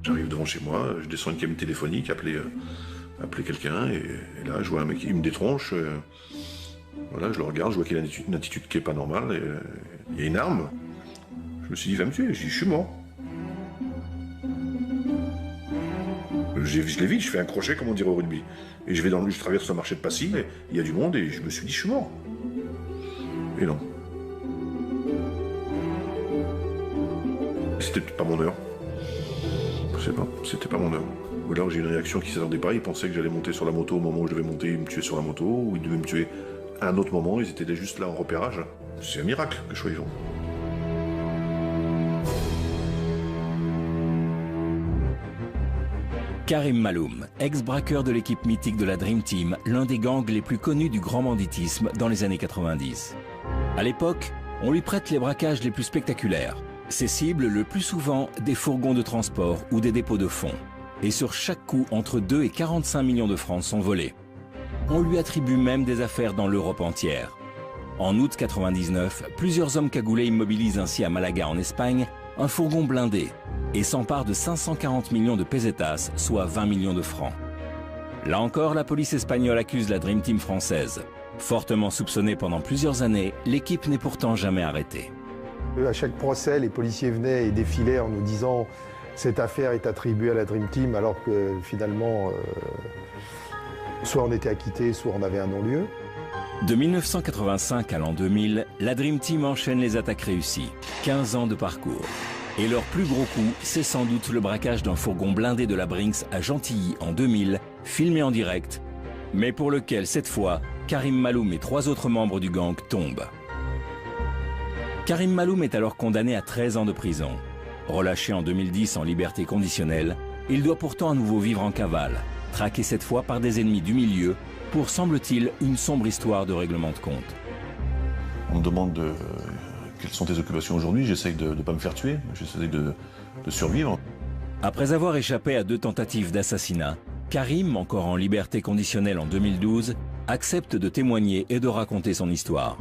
J'arrive devant chez moi, je descends une cabine téléphonique, appeler quelqu'un, et là je vois un mec, il me détronche. Voilà, je le regarde, je vois qu'il a une attitude qui est pas normale, et il y a une arme. Je me suis dit, va me tuer, je suis mort. Je l'ai vite, je fais un crochet comme on dirait au rugby. Et je traverse le marché de Passy, et il y a du monde, et je me suis dit, je suis mort. Et non. C'était pas mon heure. Je sais pas, c'était pas mon heure. Ou alors j'ai eu une réaction qui ne s'attendait pas, ils pensaient que j'allais monter sur la moto au moment où je devais monter, ils me tuaient sur la moto, ou ils devaient me tuer à un autre moment, ils étaient juste là en repérage. C'est un miracle que je sois vivant. Karim Maloum, ex-braqueur de l'équipe mythique de la Dream Team, l'un des gangs les plus connus du grand banditisme dans les années 90. À l'époque, on lui prête les braquages les plus spectaculaires. Ses cibles, le plus souvent, des fourgons de transport ou des dépôts de fonds. Et sur chaque coup, entre 2 et 45 millions de francs sont volés. On lui attribue même des affaires dans l'Europe entière. En août 99, plusieurs hommes cagoulés immobilisent ainsi à Malaga en Espagne un fourgon blindé et s'emparent de 540 millions de pesetas, soit 20 millions de francs. Là encore, la police espagnole accuse la Dream Team française. Fortement soupçonnée pendant plusieurs années, l'équipe n'est pourtant jamais arrêtée. À chaque procès, les policiers venaient et défilaient en nous disant « cette affaire est attribuée à la Dream Team » alors que finalement, soit on était acquitté, soit on avait un non-lieu. De 1985 à l'an 2000, la Dream Team enchaîne les attaques réussies. 15 ans de parcours. Et leur plus gros coup, c'est sans doute le braquage d'un fourgon blindé de la Brinks à Gentilly en 2000, filmé en direct, mais pour lequel, cette fois, Karim Maloum et 3 autres membres du gang tombent. Karim Maloum est alors condamné à 13 ans de prison. Relâché en 2010 en liberté conditionnelle, il doit pourtant à nouveau vivre en cavale, traqué cette fois par des ennemis du milieu, pour, semble-t-il, une sombre histoire de règlement de compte. On me demande quelles sont tes occupations aujourd'hui, j'essaye de ne pas me faire tuer, j'essaye de survivre. Après avoir échappé à 2 tentatives d'assassinat, Karim, encore en liberté conditionnelle en 2012, accepte de témoigner et de raconter son histoire.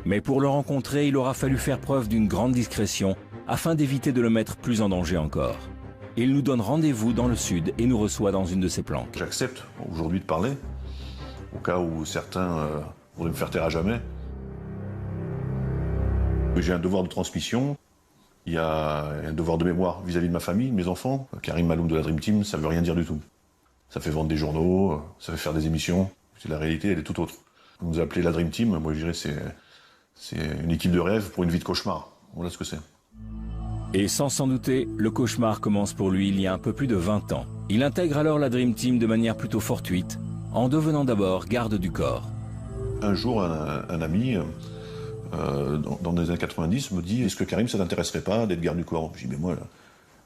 Mais pour le rencontrer, il aura fallu faire preuve d'une grande discrétion afin d'éviter de le mettre plus en danger encore. Il nous donne rendez-vous dans le sud et nous reçoit dans une de ses planques. J'accepte aujourd'hui de parler, au cas où certains voudraient me faire taire à jamais. J'ai un devoir de transmission, il y a un devoir de mémoire vis-à-vis de ma famille, de mes enfants. Karim Maloum de la Dream Team, ça veut rien dire du tout. Ça fait vendre des journaux, ça fait faire des émissions. La réalité, elle est tout autre. Vous nous appelez la Dream Team, moi je dirais c'est une équipe de rêve pour une vie de cauchemar. Voilà ce que c'est. Et sans s'en douter, le cauchemar commence pour lui il y a un peu plus de 20 ans. Il intègre alors la Dream Team de manière plutôt fortuite, en devenant d'abord garde du corps. Un jour, un ami, dans les années 90, me dit « Est-ce que Karim, ça t'intéresserait pas d'être garde du corps ?» Je dis « Mais moi,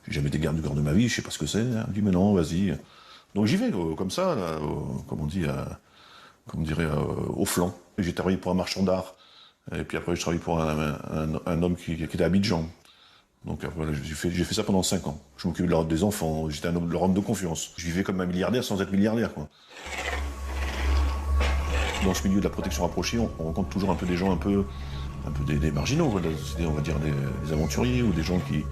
j'ai jamais été garde du corps de ma vie, je sais pas ce que c'est. » Il me dit « Mais non, vas-y. » Donc j'y vais, comme ça, là, comme on dit, comme on dirait, au flanc. J'ai travaillé pour un marchand d'art, et puis après je travaillé pour un homme qui était à Abidjan. Donc voilà, j'ai fait ça pendant 5 ans. Je m'occupais de la robe des enfants, j'étais leur homme de confiance. Je vivais comme un milliardaire sans être milliardaire, quoi. Dans ce milieu de la protection rapprochée, on rencontre toujours un peu des gens un peu des marginaux, de la société, on va dire des aventuriers ou des gens qui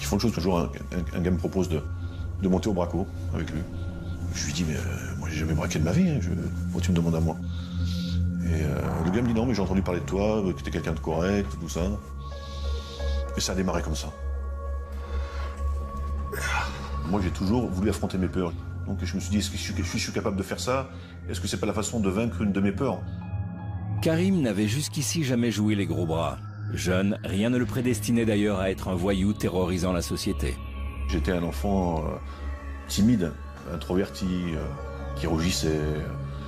font des choses. Toujours un gars me propose de monter au braco avec lui. Je lui dis mais moi j'ai jamais braqué de ma vie, hein, pourquoi tu me demandes à moi? Et le gars me dit non mais j'ai entendu parler de toi, que t'es quelqu'un de correct, tout ça. Et ça a démarré comme ça. Moi j'ai toujours voulu affronter mes peurs. Donc je me suis dit, est-ce que je suis capable de faire ça? Est-ce que c'est pas la façon de vaincre une de mes peurs? Karim n'avait jusqu'ici jamais joué les gros bras. Jeune, rien ne le prédestinait d'ailleurs à être un voyou terrorisant la société. J'étais un enfant timide, introverti, qui rougissait.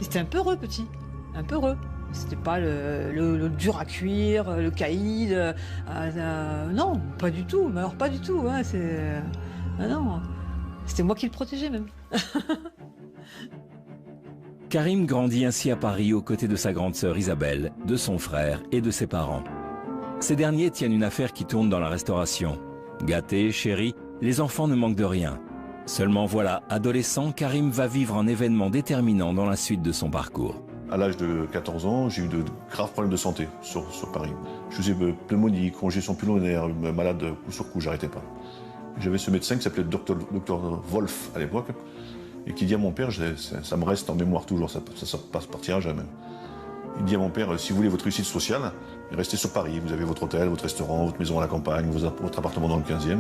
C'était un peureux petit, un peureux. C'était pas le dur à cuire, le caïd. Non, pas du tout. Mais alors pas du tout. Hein, non. C'était moi qui le protégeais même. Karim grandit ainsi à Paris aux côtés de sa grande sœur Isabelle, de son frère et de ses parents. Ces derniers tiennent une affaire qui tourne dans la restauration. Gâtés, chéris, les enfants ne manquent de rien. Seulement voilà, adolescent, Karim va vivre un événement déterminant dans la suite de son parcours. À l'âge de 14 ans, j'ai eu de graves problèmes de santé sur Paris. Je faisais pneumonie, congestion pulmonaire, malade coup sur coup, j'arrêtais pas. J'avais ce médecin qui s'appelait Dr Wolf à l'époque, et qui dit à mon père, ça me reste en mémoire toujours, ça partira jamais. Il dit à mon père, si vous voulez votre réussite sociale, restez sur Paris, vous avez votre hôtel, votre restaurant, votre maison à la campagne, votre appartement dans le 15e.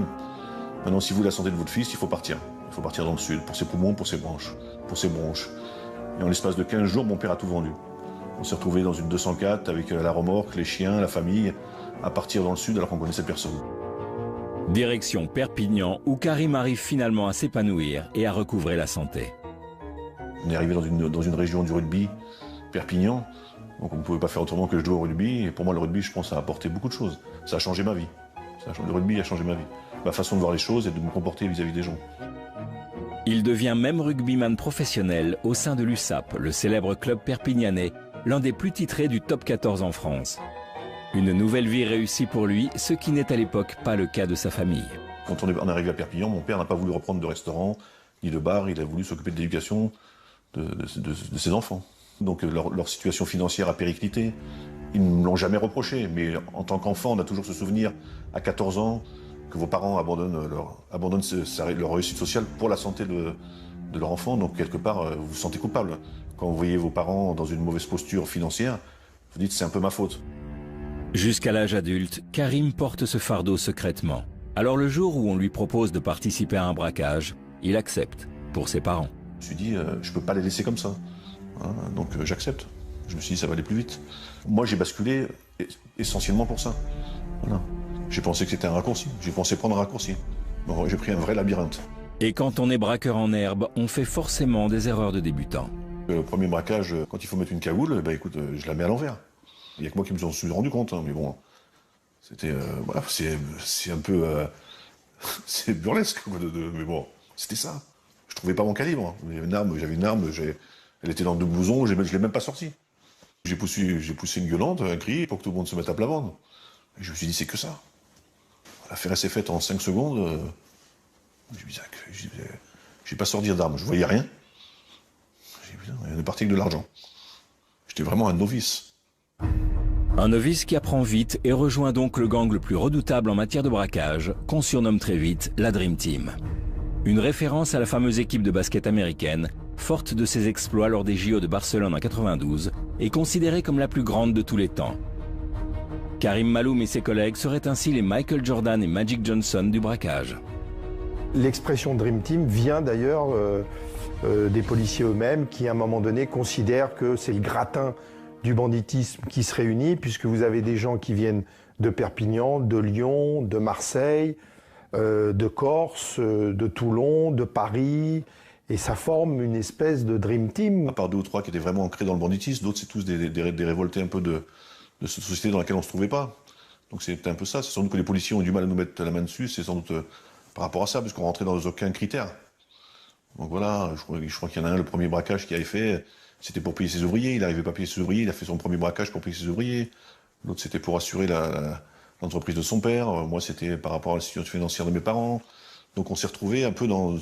Maintenant, si vous voulez la santé de votre fils, il faut partir. Il faut partir dans le sud, pour ses poumons, pour ses bronches. Et en l'espace de 15 jours, mon père a tout vendu. On s'est retrouvé dans une 204 avec la remorque, les chiens, la famille, à partir dans le sud alors qu'on connaissait personne. Direction Perpignan, où Karim arrive finalement à s'épanouir et à recouvrer la santé. On est arrivé dans une région du rugby, Perpignan, donc on ne pouvait pas faire autrement que je jouer au rugby. Et pour moi, le rugby, je pense, ça a apporté beaucoup de choses. Ça a changé ma vie. Le rugby a changé ma vie. Ma façon de voir les choses et de me comporter vis-à-vis des gens. Il devient même rugbyman professionnel au sein de l'USAP, le célèbre club perpignanais, l'un des plus titrés du top 14 en France. Une nouvelle vie réussie pour lui, ce qui n'est à l'époque pas le cas de sa famille. Quand on est arrivé à Perpignan, mon père n'a pas voulu reprendre de restaurant ni de bar, il a voulu s'occuper de l'éducation de ses enfants. Donc leur situation financière a périclité. Ils ne me l'ont jamais reproché, mais en tant qu'enfant, on a toujours ce souvenir, à 14 ans, que vos parents abandonnent leur réussite sociale pour la santé de leur enfant. Donc quelque part, vous vous sentez coupable. Quand vous voyez vos parents dans une mauvaise posture financière, vous dites c'est un peu ma faute. Jusqu'à l'âge adulte, Karim porte ce fardeau secrètement. Alors le jour où on lui propose de participer à un braquage, il accepte, pour ses parents. Je me suis dit, je ne peux pas les laisser comme ça. Hein, donc j'accepte. Je me suis dit, ça va aller plus vite. Moi, j'ai basculé essentiellement pour ça. Voilà. J'ai pensé que c'était un raccourci. J'ai pensé prendre un raccourci. Bon, j'ai pris un vrai labyrinthe. Et quand on est braqueur en herbe, on fait forcément des erreurs de débutant. Le premier braquage, quand il faut mettre une cagoule, bah, écoute, je la mets à l'envers. Il n'y a que moi qui me suis rendu compte, hein, mais bon, c'était, voilà, c'est un peu, c'est burlesque, mais bon, c'était ça. Je trouvais pas mon calibre. J'avais une arme, elle était dans deux blousons, je l'ai même pas sortie. J'ai poussé une gueulante, un cri, pour que tout le monde se mette à plat ventre. Et je me suis dit, c'est que ça. L'affaire s'est faite en 5 secondes. J'ai pas sorti d'arme, je voyais rien. J'ai dit, putain, on est parti avec de l'argent. J'étais vraiment un novice. Un novice qui apprend vite et rejoint donc le gang le plus redoutable en matière de braquage, qu'on surnomme très vite la Dream Team. Une référence à la fameuse équipe de basket américaine, forte de ses exploits lors des JO de Barcelone en 92, et considérée comme la plus grande de tous les temps. Karim Maloum et ses collègues seraient ainsi les Michael Jordan et Magic Johnson du braquage. L'expression Dream Team vient d'ailleurs des policiers eux-mêmes qui, à un moment donné, considèrent que c'est le gratin du banditisme qui se réunit, puisque vous avez des gens qui viennent de Perpignan, de Lyon, de Marseille, de Corse, de Toulon, de Paris, et ça forme une espèce de Dream Team. À part 2 ou 3 qui étaient vraiment ancrés dans le banditisme, d'autres c'est tous des révoltés un peu de cette société dans laquelle on ne se trouvait pas. Donc c'est un peu ça, c'est sans doute que les policiers ont du mal à nous mettre la main dessus, c'est sans doute par rapport à ça, parce qu'on rentrait dans aucun critère. Donc voilà, je crois qu'il y en a un, le premier braquage qu'il avait fait, c'était pour payer ses ouvriers, il n'arrivait pas à payer ses ouvriers, il a fait son premier braquage pour payer ses ouvriers. L'autre c'était pour assurer l'entreprise de son père, moi c'était par rapport à la situation financière de mes parents. Donc on s'est retrouvés un peu dans...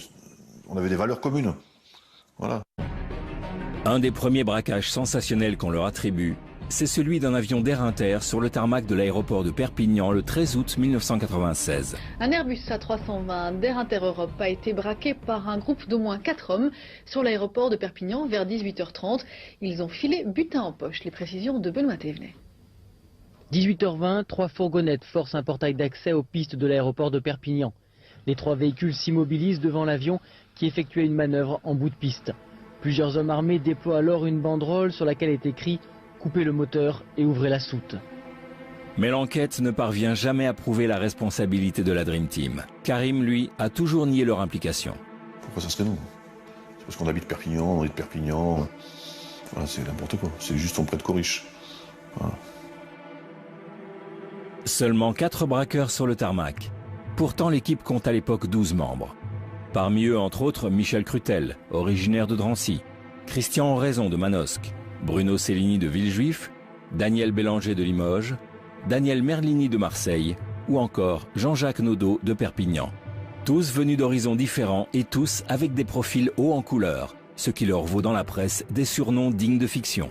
On avait des valeurs communes. Voilà. Un des premiers braquages sensationnels qu'on leur attribue, c'est celui d'un avion d'Air Inter sur le tarmac de l'aéroport de Perpignan le 13 août 1996. Un Airbus A320 d'Air Inter Europe a été braqué par un groupe d'au moins 4 hommes sur l'aéroport de Perpignan vers 18h30. Ils ont filé butin en poche. Les précisions de Benoît Thévenet. 18h20, 3 fourgonnettes forcent un portail d'accès aux pistes de l'aéroport de Perpignan. Les 3 véhicules s'immobilisent devant l'avion qui effectuait une manœuvre en bout de piste. Plusieurs hommes armés déploient alors une banderole sur laquelle est écrit « Coupez le moteur et ouvrez la soute ». Mais l'enquête ne parvient jamais à prouver la responsabilité de la Dream Team. Karim, lui, a toujours nié leur implication. Pourquoi ça serait nous? C'est parce qu'on habite Perpignan, on est de Perpignan. Voilà, c'est n'importe quoi, c'est juste on prête qu'aux riches. Voilà. Seulement 4 braqueurs sur le tarmac. Pourtant, l'équipe compte à l'époque 12 membres. Parmi eux, entre autres, Michel Crutel, originaire de Drancy, Christian Oraison de Manosque, Bruno Cellini de Villejuif, Daniel Bélanger de Limoges, Daniel Merlini de Marseille ou encore Jean-Jacques Naudot de Perpignan. Tous venus d'horizons différents et tous avec des profils hauts en couleur, ce qui leur vaut dans la presse des surnoms dignes de fiction.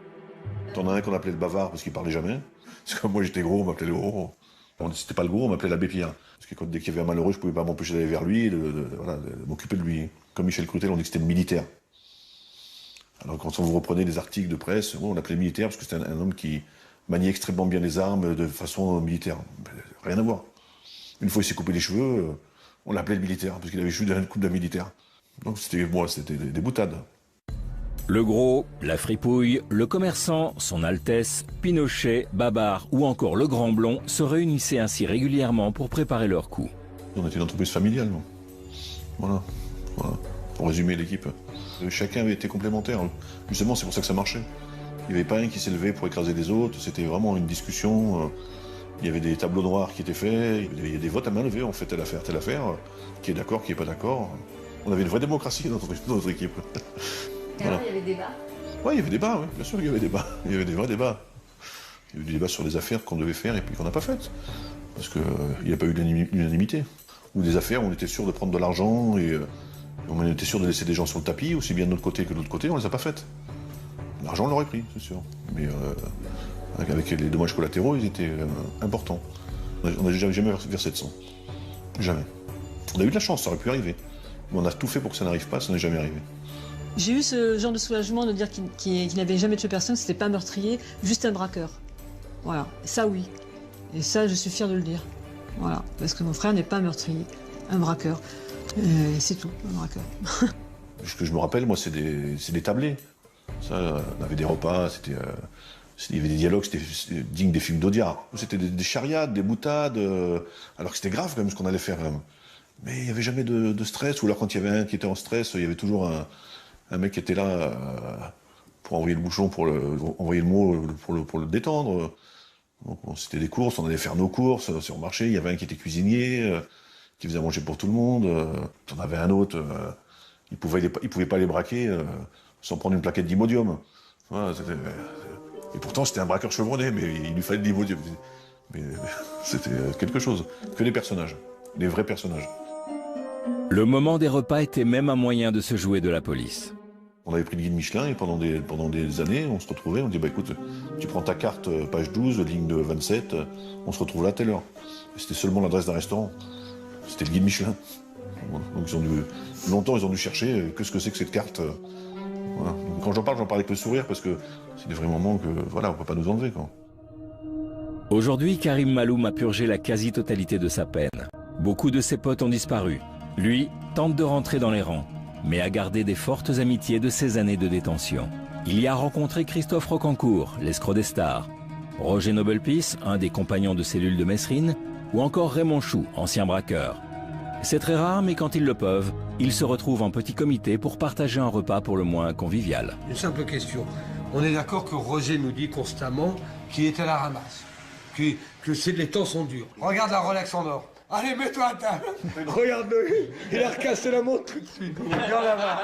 T'en as un qu'on appelait le bavard parce qu'il parlait jamais. Parce que moi j'étais gros, on m'appelait le gros. C'était pas le gros, on m'appelait l'abbé Pierre. Parce que dès qu'il y avait un malheureux, je pouvais pas m'empêcher d'aller vers lui et de m'occuper de lui. Comme Michel Crutel, on dit que c'était le militaire. Alors quand on vous reprenait des articles de presse, on l'appelait militaire parce que c'était un homme qui maniait extrêmement bien les armes de façon militaire. Rien à voir. Une fois il s'est coupé les cheveux, on l'appelait le militaire parce qu'il avait juste une coupe d'un militaire. Donc c'était des boutades. Le gros, la fripouille, le commerçant, son Altesse, Pinochet, Babar ou encore le Grand Blond se réunissaient ainsi régulièrement pour préparer leur coup. On était une entreprise familiale. Voilà. Pour résumer l'équipe. Chacun avait été complémentaire. Justement, c'est pour ça que ça marchait. Il n'y avait pas un qui s'est levé pour écraser les autres. C'était vraiment une discussion. Il y avait des tableaux noirs qui étaient faits. Il y avait des votes à main levée. On fait telle affaire. Qui est d'accord, qui n'est pas d'accord. On avait une vraie démocratie dans notre équipe. Voilà. Il y avait débat. Oui, il y avait débat, bien sûr qu'il y avait débat. Il y avait des vrais débats. Il y avait des débats sur les affaires qu'on devait faire et puis qu'on n'a pas faites. Parce qu'il n'y a pas eu d'unanimité. Ou des affaires où on était sûr de prendre de l'argent et on était sûr de laisser des gens sur le tapis, aussi bien de notre côté que de l'autre côté, on ne les a pas faites. L'argent, on l'aurait pris, c'est sûr. Mais avec les dommages collatéraux, ils étaient importants. On n'a jamais versé de sang. Jamais. On a eu de la chance, ça aurait pu arriver. Mais on a tout fait pour que ça n'arrive pas, ça n'est jamais arrivé. J'ai eu ce genre de soulagement de dire qu'il n'avait jamais tué personne, que c'était pas un meurtrier, juste un braqueur. Voilà, ça oui. Et ça, je suis fière de le dire. Voilà, parce que mon frère n'est pas un meurtrier, un braqueur. C'est tout, un braqueur. Ce que je me rappelle, moi, c'est des tablés. Ça, on avait des repas, il y avait des dialogues, c'était digne des films d'Audiard. C'était des charriades, des boutades, alors que c'était grave quand même ce qu'on allait faire. Mais il n'y avait jamais de stress, ou alors quand il y avait un qui était en stress, il y avait toujours un mec qui était là pour envoyer le bouchon, envoyer le mot pour le détendre. Donc c'était des courses, on allait faire nos courses sur le marché. Il y avait un qui était cuisinier, qui faisait à manger pour tout le monde. On avait un autre, il pouvait pas les braquer sans prendre une plaquette d'Imodium. Voilà, et pourtant c'était un braqueur chevronné, mais il lui fallait de l'Imodium. Mais c'était quelque chose. Que les personnages, les vrais personnages. Le moment des repas était même un moyen de se jouer de la police. On avait pris le guide Michelin et pendant des années, on se retrouvait, on dit bah écoute, tu prends ta carte page 12, ligne de 27, on se retrouve là à telle heure. C'était seulement l'adresse d'un restaurant. C'était le guide Michelin. Donc longtemps ils ont dû chercher qu'est-ce que c'est que cette carte. Voilà. Quand j'en parle avec le sourire parce que c'est des vrais moments que voilà, on peut pas nous enlever quoi. Aujourd'hui, Karim Maloum a purgé la quasi-totalité de sa peine. Beaucoup de ses potes ont disparu. Lui tente de rentrer dans les rangs, mais a gardé des fortes amitiés de ses années de détention. Il y a rencontré Christophe Rocancourt, l'escroc des stars, Roger Nobelpis, un des compagnons de cellule de Messrine, ou encore Raymond Chou, ancien braqueur. C'est très rare, mais quand ils le peuvent, ils se retrouvent en petit comité pour partager un repas pour le moins convivial. Une simple question. On est d'accord que Roger nous dit constamment qu'il est à la ramasse, que les temps sont durs. Regarde la Rolex en or. Allez, mets-toi à table. Regarde-le, il a recassé la montre tout de suite. Regarde là-bas.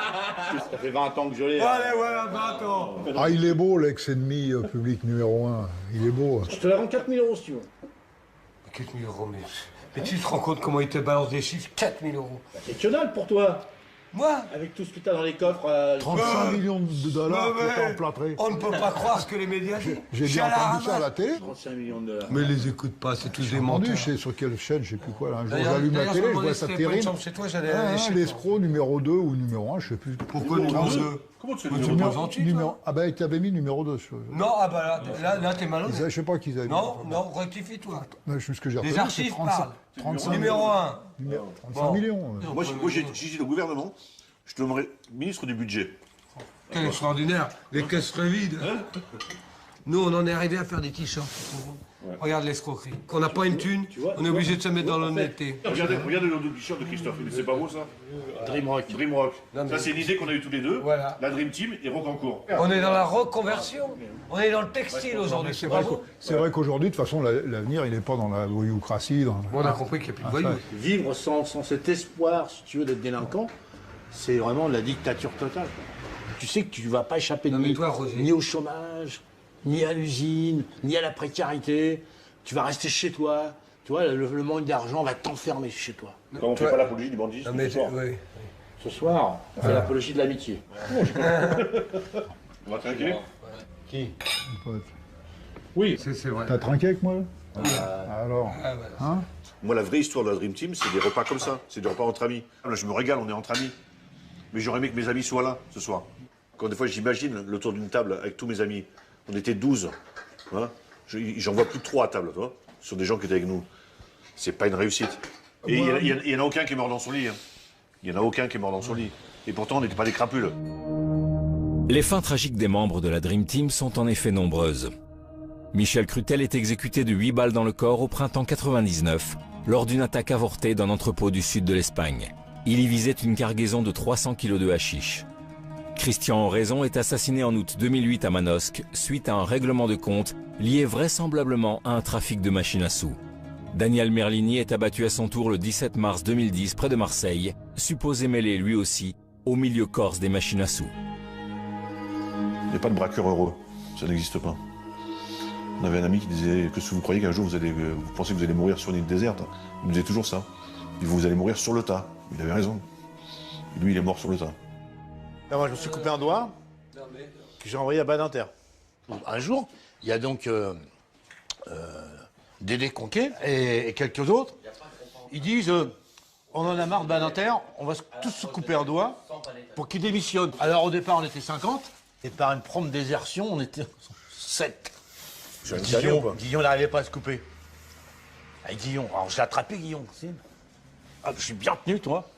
Ça fait 20 ans que je l'ai. Allez, voilà, 20 ans. Ah, il est beau, l'ex-ennemi public numéro 1. Il est beau. Je te la rends 4 000 € si tu veux. 4 000 €, mais tu te rends compte comment il te balance des chiffres? 4 000 €. C'est que dalle pour toi. Moi? Avec tout ce que t'as dans les coffres. 35 millions de dollars qui étaient emplâtrés. On ne peut pas croire ce que les médias disent. J'ai bien entendu ça à la télé. 35 millions de dollars. Mais les écoute pas, c'est tous des J'ai menteurs. entendu, je sais sur quelle chaîne, je sais plus quoi. Là. Un jour, D'ailleurs, j'allume la télé, je vois ça pas une terrible. chambre chez toi, j'allais aller chez toi. L'escroc numéro 2 ou numéro 1, je sais plus. Pourquoi numéro 2? Comment tu Mais fais tu me gentil, toi. Ah bah, tu avais mis numéro 2. Non, ah bah là t'es malhonnête. Je sais pas qu'ils avaient mis. Non, rectifie-toi. Ce que j'ai Les retenu, archives c'est parlent. 35 Numéro 1. 35 millions. Moi, j'ai dit au gouvernement, je te nommerai ministre du budget. Quel extraordinaire. Les caisses seraient vides. Nous, on en est arrivé à faire des t-shirts. Ouais. Regarde l'escroquerie. Qu'on n'a pas une thune, on est obligé de se mettre dans l'honnêteté. Regardez le t-shirt de Christophe, c'est pas beau ça? Dreamrock. Dreamrock. Non, mais... Ça, c'est une idée qu'on a eue tous les deux. Voilà. La Dream Team et Rocancourt. On est dans la reconversion. On est dans le textile aujourd'hui. C'est vrai qu'aujourd'hui, de toute façon, l'avenir, il n'est pas dans la voyoucratie. On a compris qu'il n'y a plus de voyous. Vivre sans cet espoir, si tu veux, d'être délinquant, c'est vraiment la dictature totale. Tu sais que tu ne vas pas échapper ni au chômage, ni à l'usine, ni à la précarité. Tu vas rester chez toi. Tu vois, le manque d'argent va t'enfermer chez toi. Quand on ne fait pas l'apologie du bandit, ce soir, on fait l'apologie de l'amitié. On va trinquer. Qui? Pote. Oui. C'est vrai. T'as trinqué avec moi? Alors, hein? Moi, la vraie histoire de la Dream Team, c'est des repas comme ça. C'est des repas entre amis. Là, je me régale, on est entre amis. Mais j'aurais aimé que mes amis soient là, ce soir. Quand des fois, j'imagine le tour d'une table avec tous mes amis. On était 12. Hein? J'en vois plus de 3 à table, toi. Ce sont des gens qui étaient avec nous. C'est pas une réussite. Et il y en a aucun qui est mort dans son lit. Hein. Il y en a aucun qui est mort dans son lit. Et pourtant, on n'était pas des crapules. Les fins tragiques des membres de la Dream Team sont en effet nombreuses. Michel Crutel est exécuté de 8 balles dans le corps au printemps 99, lors d'une attaque avortée d'un entrepôt du sud de l'Espagne. Il y visait une cargaison de 300 kg de hashish. Christian Oraison est assassiné en août 2008 à Manosque suite à un règlement de compte lié vraisemblablement à un trafic de machines à sous. Daniel Merlini est abattu à son tour le 17 mars 2010 près de Marseille, supposé mêlé lui aussi au milieu corse des machines à sous. Il n'y a pas de braqueur heureux, ça n'existe pas. On avait un ami qui disait que si vous croyez qu'un jour vous pensez que vous allez mourir sur une île déserte, il nous disait toujours ça. Il dit, vous allez mourir sur le tas. Il avait raison. Et lui, il est mort sur le tas. Là, moi, je me suis coupé un doigt que j'ai envoyé à Badinter. Un jour, il y a donc Dédé Conquet et quelques autres. Ils disent on en a marre de Badinter, on va tous se couper un doigt pour qu'il démissionne. Alors au départ, on était 50, et par une prompte désertion, on était 7. Guillon n'arrivait pas à se couper. Avec Guillon, alors j'ai attrapé Guillon. Ah, je suis bien tenu, toi.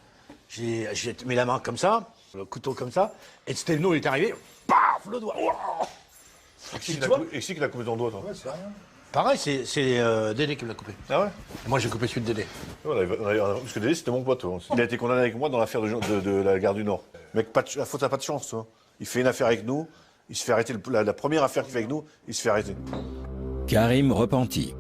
J'ai mis la main comme ça, le couteau comme ça, et Stelno il est arrivé, paf, le doigt. Et qui l'a coupé ton doigt, toi? Ouais, c'est rien. Pareil, c'est Dédé qui me l'a coupé. Ah ouais? Et moi, j'ai coupé celui de Dédé. Parce que Dédé, c'était mon pote. Il a été condamné avec moi dans l'affaire de la gare du Nord. Mec, la faute, t'as pas de chance, toi. Il fait une affaire avec nous, il se fait arrêter. La première affaire qu'il fait avec nous, il se fait arrêter. Karim repenti.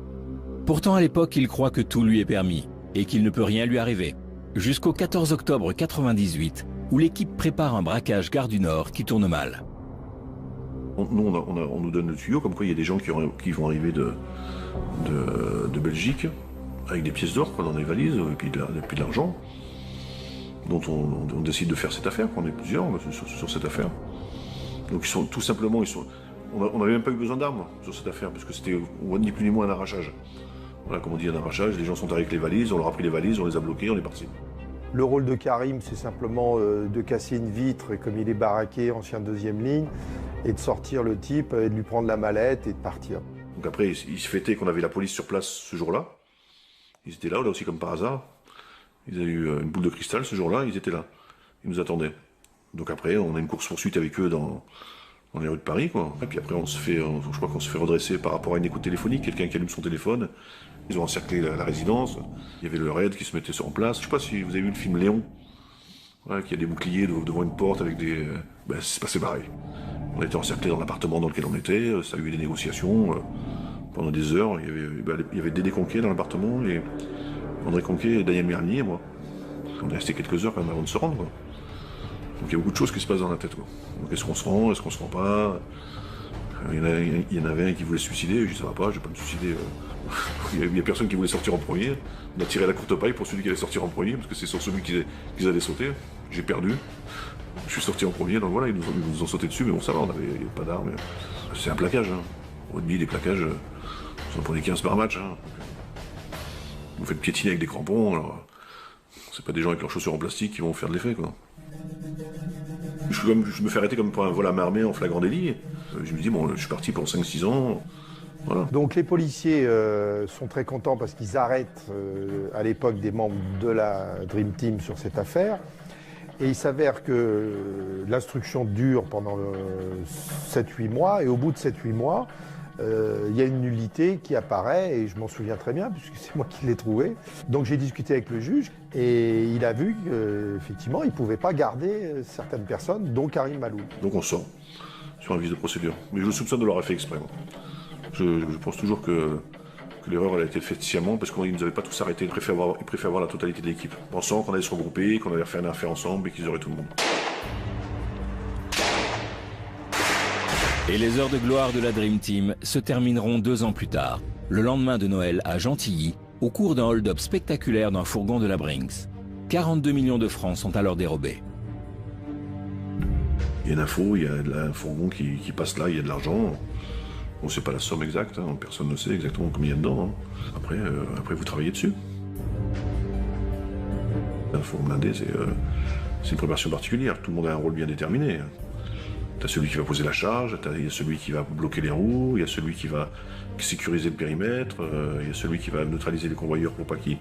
Pourtant, à l'époque, il croit que tout lui est permis et qu'il ne peut rien lui arriver. Jusqu'au 14 octobre 98, où l'équipe prépare un braquage gare du Nord qui tourne mal. Nous, on nous donne le tuyau, comme quoi il y a des gens qui vont arriver de Belgique, avec des pièces d'or dans les valises, et puis de l'argent, dont on décide de faire cette affaire. On est plusieurs sur cette affaire. Donc ils sont tout simplement, on n'avait même pas eu besoin d'armes sur cette affaire, parce que c'était ni plus ni moins un arrachage. Voilà, comme on dit, un arrachage, les gens sont arrivés avec les valises, on leur a pris les valises, on les a bloquées, on est parti. Le rôle de Karim, c'est simplement de casser une vitre, comme il est baraqué, ancien deuxième ligne, et de sortir le type, et de lui prendre la mallette et de partir. Donc après, il se fêtait qu'on avait la police sur place ce jour-là. Ils étaient là aussi comme par hasard. Ils avaient eu une boule de cristal ce jour-là, ils étaient là. Ils nous attendaient. Donc après, on a une course-poursuite avec eux dans les rues de Paris, quoi. Et puis après, je crois qu'on se fait redresser par rapport à une écoute téléphonique, quelqu'un qui allume son téléphone. Ils ont encerclé la résidence. Il y avait le raid qui se mettait en place. Je sais pas si vous avez vu le film Léon, ouais, qui a des boucliers devant une porte avec des... c'est passé pareil. On a été encerclés dans l'appartement dans lequel on était. Ça a eu des négociations pendant des heures. Il y avait Dédé Conquet dans l'appartement, et André Conquet, Daniel Merlini et moi. On est resté quelques heures quand même avant de se rendre, quoi. Donc il y a beaucoup de choses qui se passent dans la tête, quoi. Donc est-ce qu'on se rend, est-ce qu'on se rend pas? Il y en avait un qui voulait se suicider, je dis ça va pas, je vais pas me suicider. Il y a personne qui voulait sortir en premier. On a tiré la courte paille pour celui qui allait sortir en premier, parce que c'est sur celui qu'ils allaient sauter. J'ai perdu. Je suis sorti en premier, donc voilà, ils nous ont sauté dessus, mais bon, ça va, on avait pas d'armes. C'est un plaquage. Hein. Au rugby, les plaquages, vous en prenez 15 par match. Hein. Vous faites piétiner avec des crampons, alors c'est pas des gens avec leurs chaussures en plastique qui vont faire de l'effet, quoi. Je me fais arrêter comme pour un vol à main armée en flagrant délit. Je me dis, bon, je suis parti pour 5-6 ans. Voilà. Donc les policiers sont très contents parce qu'ils arrêtent à l'époque des membres de la Dream Team sur cette affaire. Et il s'avère que l'instruction dure pendant 7-8 mois, et au bout de 7-8 mois, il y a une nullité qui apparaît, et je m'en souviens très bien, puisque c'est moi qui l'ai trouvé. Donc j'ai discuté avec le juge, et il a vu qu'effectivement, il ne pouvait pas garder certaines personnes, dont Karim Maloul. Donc on sort sur un vice de procédure. Mais je le soupçonne de l'avoir fait exprès. Je pense toujours que l'erreur elle a été faite sciemment, parce qu'ils ne nous avaient pas tous arrêtés. Ils préféraient avoir la totalité de l'équipe, pensant qu'on allait se regrouper, qu'on allait faire une affaire ensemble et qu'ils auraient tout le monde. Et les heures de gloire de la Dream Team se termineront 2 ans plus tard, le lendemain de Noël à Gentilly, au cours d'un hold-up spectaculaire d'un fourgon de la Brinks. 42 millions de francs sont alors dérobés. Il y a une info, il y a un fourgon qui passe là, il y a de l'argent. On ne sait pas la somme exacte, hein, personne ne sait exactement combien il y a dedans. Hein. Après, vous travaillez dessus. Un fourgon blindé, c'est une préparation particulière. Tout le monde a un rôle bien déterminé. Tu as celui qui va poser la charge, il y a celui qui va bloquer les roues, il y a celui qui va sécuriser le périmètre, il y a celui qui va neutraliser les convoyeurs pour pas qu'ils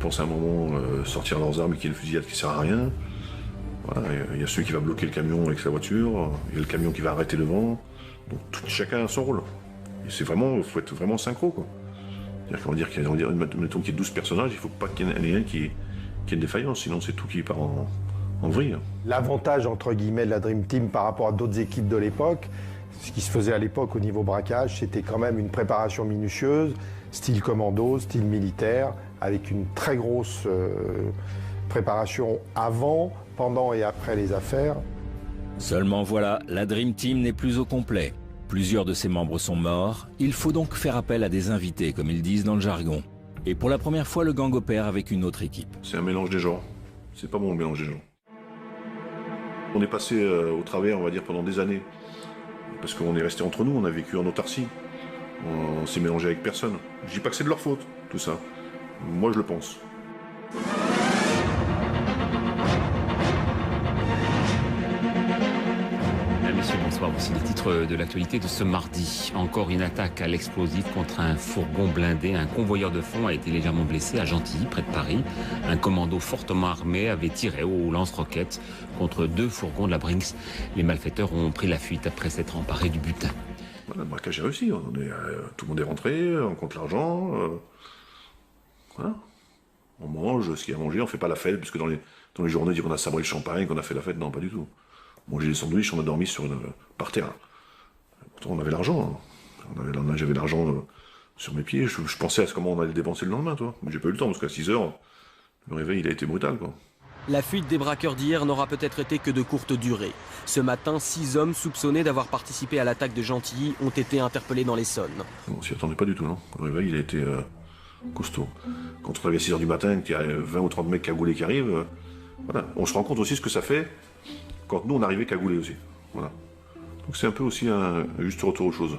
pensent à un moment sortir leurs armes et qu'il y ait une fusillade qui ne sert à rien. Voilà, il y a celui qui va bloquer le camion avec sa voiture, il y a le camion qui va arrêter devant. Donc chacun a son rôle. Il faut être vraiment synchro, quoi. C'est-à-dire qu'on va dire qu'il y a 12 personnages, il ne faut pas qu'il y en ait un qui ait une défaillance, sinon c'est tout qui part en vrille. L'avantage, entre guillemets, de la Dream Team par rapport à d'autres équipes de l'époque, ce qui se faisait à l'époque au niveau braquage, c'était quand même une préparation minutieuse, style commando, style militaire, avec une très grosse préparation avant, pendant et après les affaires. Seulement voilà, la Dream Team n'est plus au complet. Plusieurs de ses membres sont morts, il faut donc faire appel à des invités, comme ils disent dans le jargon. Et pour la première fois, le gang opère avec une autre équipe. C'est un mélange des genres. C'est pas bon le mélange des genres. On est passé au travers, on va dire, pendant des années. Parce qu'on est resté entre nous, on a vécu en autarcie. On s'est mélangé avec personne. Je dis pas que c'est de leur faute, tout ça. Moi, je le pense. Messieurs, bonsoir. Voici les titres de l'actualité de ce mardi. Encore une attaque à l'explosif contre un fourgon blindé. Un convoyeur de fond a été légèrement blessé à Gentilly, près de Paris. Un commando fortement armé avait tiré au lance-roquettes contre 2 fourgons de la Brinks. Les malfaiteurs ont pris la fuite après s'être emparés du butin. Voilà, le braquage est réussi. Tout le monde est rentré, on compte l'argent. Voilà. On mange ce qu'il y a à manger, on fait pas la fête, puisque dans les journaux, on dit qu'on a sabré le champagne, qu'on a fait la fête. Non, pas du tout. Manger des sandwichs, on a dormi par terre. Pourtant, on avait l'argent. Hein. J'avais l'argent sur mes pieds. Je pensais à comment on allait le dépenser le lendemain, toi. Mais j'ai pas eu le temps, parce qu'à 6 h, le réveil, il a été brutal, quoi. La fuite des braqueurs d'hier n'aura peut-être été que de courte durée. Ce matin, 6 hommes soupçonnés d'avoir participé à l'attaque de Gentilly ont été interpellés dans l'Essonne. On s'y attendait pas du tout, non. Le réveil, il a été costaud. Quand on arrive à 6 h du matin, qu'il y a 20 ou 30 mecs cagoulés qui arrivent, voilà. On se rend compte aussi ce que ça fait quand nous on arrivait cagoulés aussi. Voilà. Donc c'est un peu aussi un juste retour aux choses.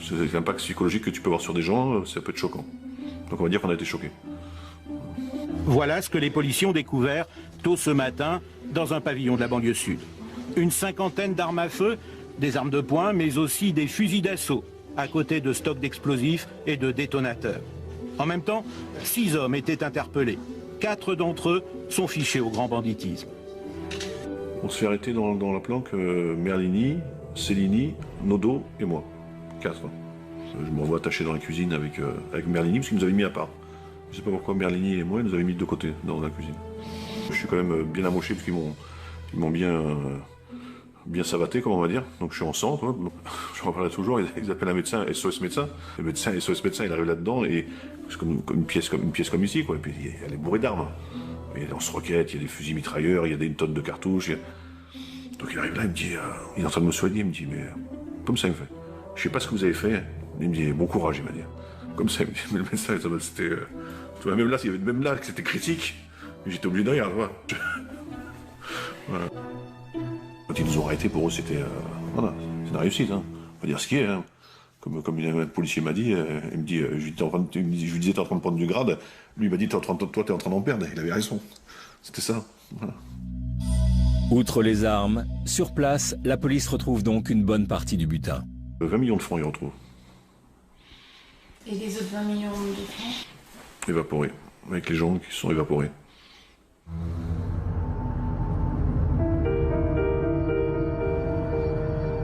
C'est l'impact psychologique que tu peux avoir sur des gens, ça peut être choquant. Donc on va dire qu'on a été choqués. Voilà ce que les policiers ont découvert tôt ce matin dans un pavillon de la banlieue sud. Une cinquantaine d'armes à feu, des armes de poing, mais aussi des fusils d'assaut, à côté de stocks d'explosifs et de détonateurs. En même temps, 6 hommes étaient interpellés. 4 d'entre eux sont fichés au grand banditisme. On se fait arrêter dans la planque Merlini, Cellini, Nodo et moi. 4. Je me revois attaché dans la cuisine avec Merlini, parce qu'il nous avait mis à part. Je ne sais pas pourquoi Merlini et moi, ils nous avaient mis de deux côtés dans la cuisine. Je suis quand même bien amoché, parce qu'ils m'ont bien savaté, comme on va dire. Donc je suis en centre, hein. Je m'en parlais toujours, ils appellent un médecin, SOS médecin. Le médecin, SOS médecin, il arrive là-dedans, et c'est comme une pièce comme ici, quoi. Et puis elle est bourrée d'armes. Il y a des lance-roquettes, il y a des fusils mitrailleurs, il y a une tonne de cartouches. Donc il arrive là, il me dit, il est en train de me soigner, il me dit, mais comme ça il me fait. Je sais pas ce que vous avez fait. Il me dit, bon courage, il m'a dit. Comme ça, il me dit, mais le médecin, c'était... Tu vois, même là, il y avait même là que c'était critique. J'étais obligé de rire, voilà. Voilà. Quand ils nous ont arrêtés, pour eux, c'était... voilà, c'est une réussite, hein. On va dire ce qui est, hein. Comme un policier m'a dit, il me dit, je lui disais, t'es en train de prendre du grade. Lui, il m'a dit, toi, t'es en train d'en perdre. Il avait raison. C'était ça. Voilà. Outre les armes, sur place, la police retrouve donc une bonne partie du butin. 20 millions de francs, il retrouve. Et les autres 20 millions de francs? Évaporés. Avec les gens qui se sont évaporés.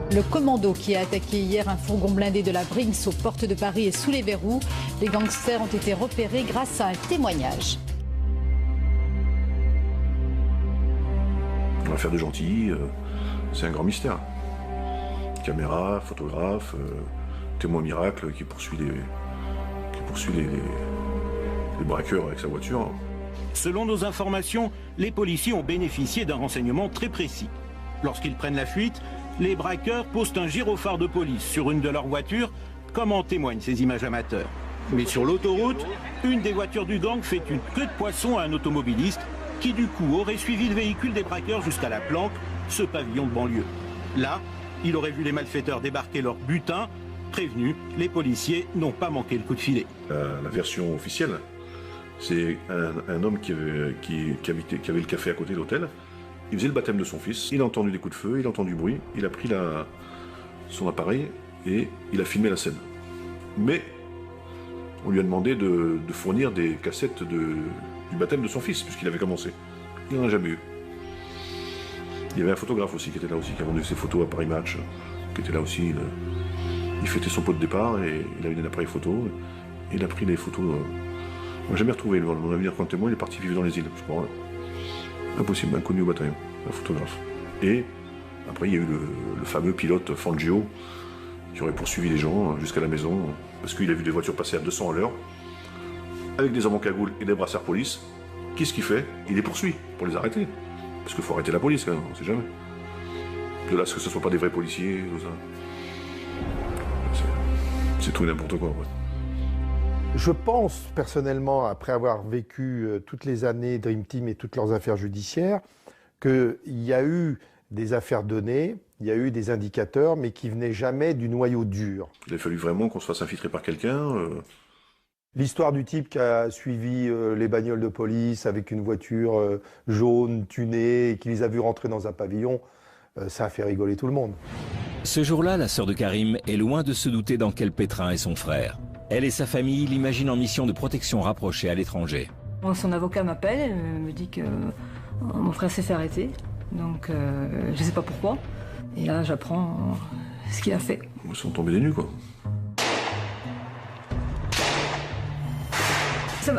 Le commando qui a attaqué hier un fourgon blindé de la Brinks aux portes de Paris est sous les verrous. Les gangsters ont été repérés grâce à un témoignage. L'affaire de Gentilly, c'est un grand mystère. Caméra, photographe, témoin miracle qui poursuit les braqueurs avec sa voiture. Selon nos informations, les policiers ont bénéficié d'un renseignement très précis. Lorsqu'ils prennent la fuite, les braqueurs posent un gyrophare de police sur une de leurs voitures, comme en témoignent ces images amateurs. Mais sur l'autoroute, une des voitures du gang fait une queue de poisson à un automobiliste qui du coup aurait suivi le véhicule des braqueurs jusqu'à la planque, ce pavillon de banlieue. Là, Il aurait vu les malfaiteurs débarquer leur butin. Prévenus, les policiers n'ont pas manqué le coup de filet. La version officielle, c'est un homme qui avait le café à côté de l'hôtel. Il faisait le baptême de son fils. Il a entendu des coups de feu, il a entendu du bruit. Il a pris son appareil et il a filmé la scène. Mais on lui a demandé de fournir des cassettes du baptême de son fils, puisqu'il avait commencé. Il n'en a jamais eu. Il y avait un photographe aussi qui était là aussi, qui a vendu ses photos à Paris Match, qui était là aussi. Il fêtait son pot de départ et il avait un appareil photo. Et il a pris des photos. On n'a jamais retrouvé mon avenir comme témoin, il est parti vivre dans les îles, je crois. Impossible, inconnu au bataillon, un photographe. Et après, il y a eu le fameux pilote Fangio qui aurait poursuivi les gens jusqu'à la maison parce qu'il a vu des voitures passer à 200 à l'heure avec des hommes en cagoule et des brassards police. Qu'est-ce qu'il fait? Il les poursuit pour les arrêter. Parce qu'il faut arrêter la police quand même, on ne sait jamais. De là, ce que ce ne soit pas des vrais policiers, tout ça. C'est tout et n'importe quoi. Ouais. Je pense personnellement, après avoir vécu toutes les années Dream Team et toutes leurs affaires judiciaires, qu'il y a eu des affaires données, il y a eu des indicateurs, mais qui venaient jamais du noyau dur. Il a fallu vraiment qu'on se fasse infiltrer par quelqu'un. L'histoire du type qui a suivi les bagnoles de police avec une voiture jaune, tunée, et qui les a vus rentrer dans un pavillon, ça a fait rigoler tout le monde. Ce jour-là, la sœur de Karim est loin de se douter dans quel pétrin est son frère. Elle et sa famille l'imaginent en mission de protection rapprochée à l'étranger. Son avocat m'appelle, me dit que mon frère s'est fait arrêter, donc je ne sais pas pourquoi. Et là, j'apprends ce qu'il a fait. Ils sont tombés des nues, quoi.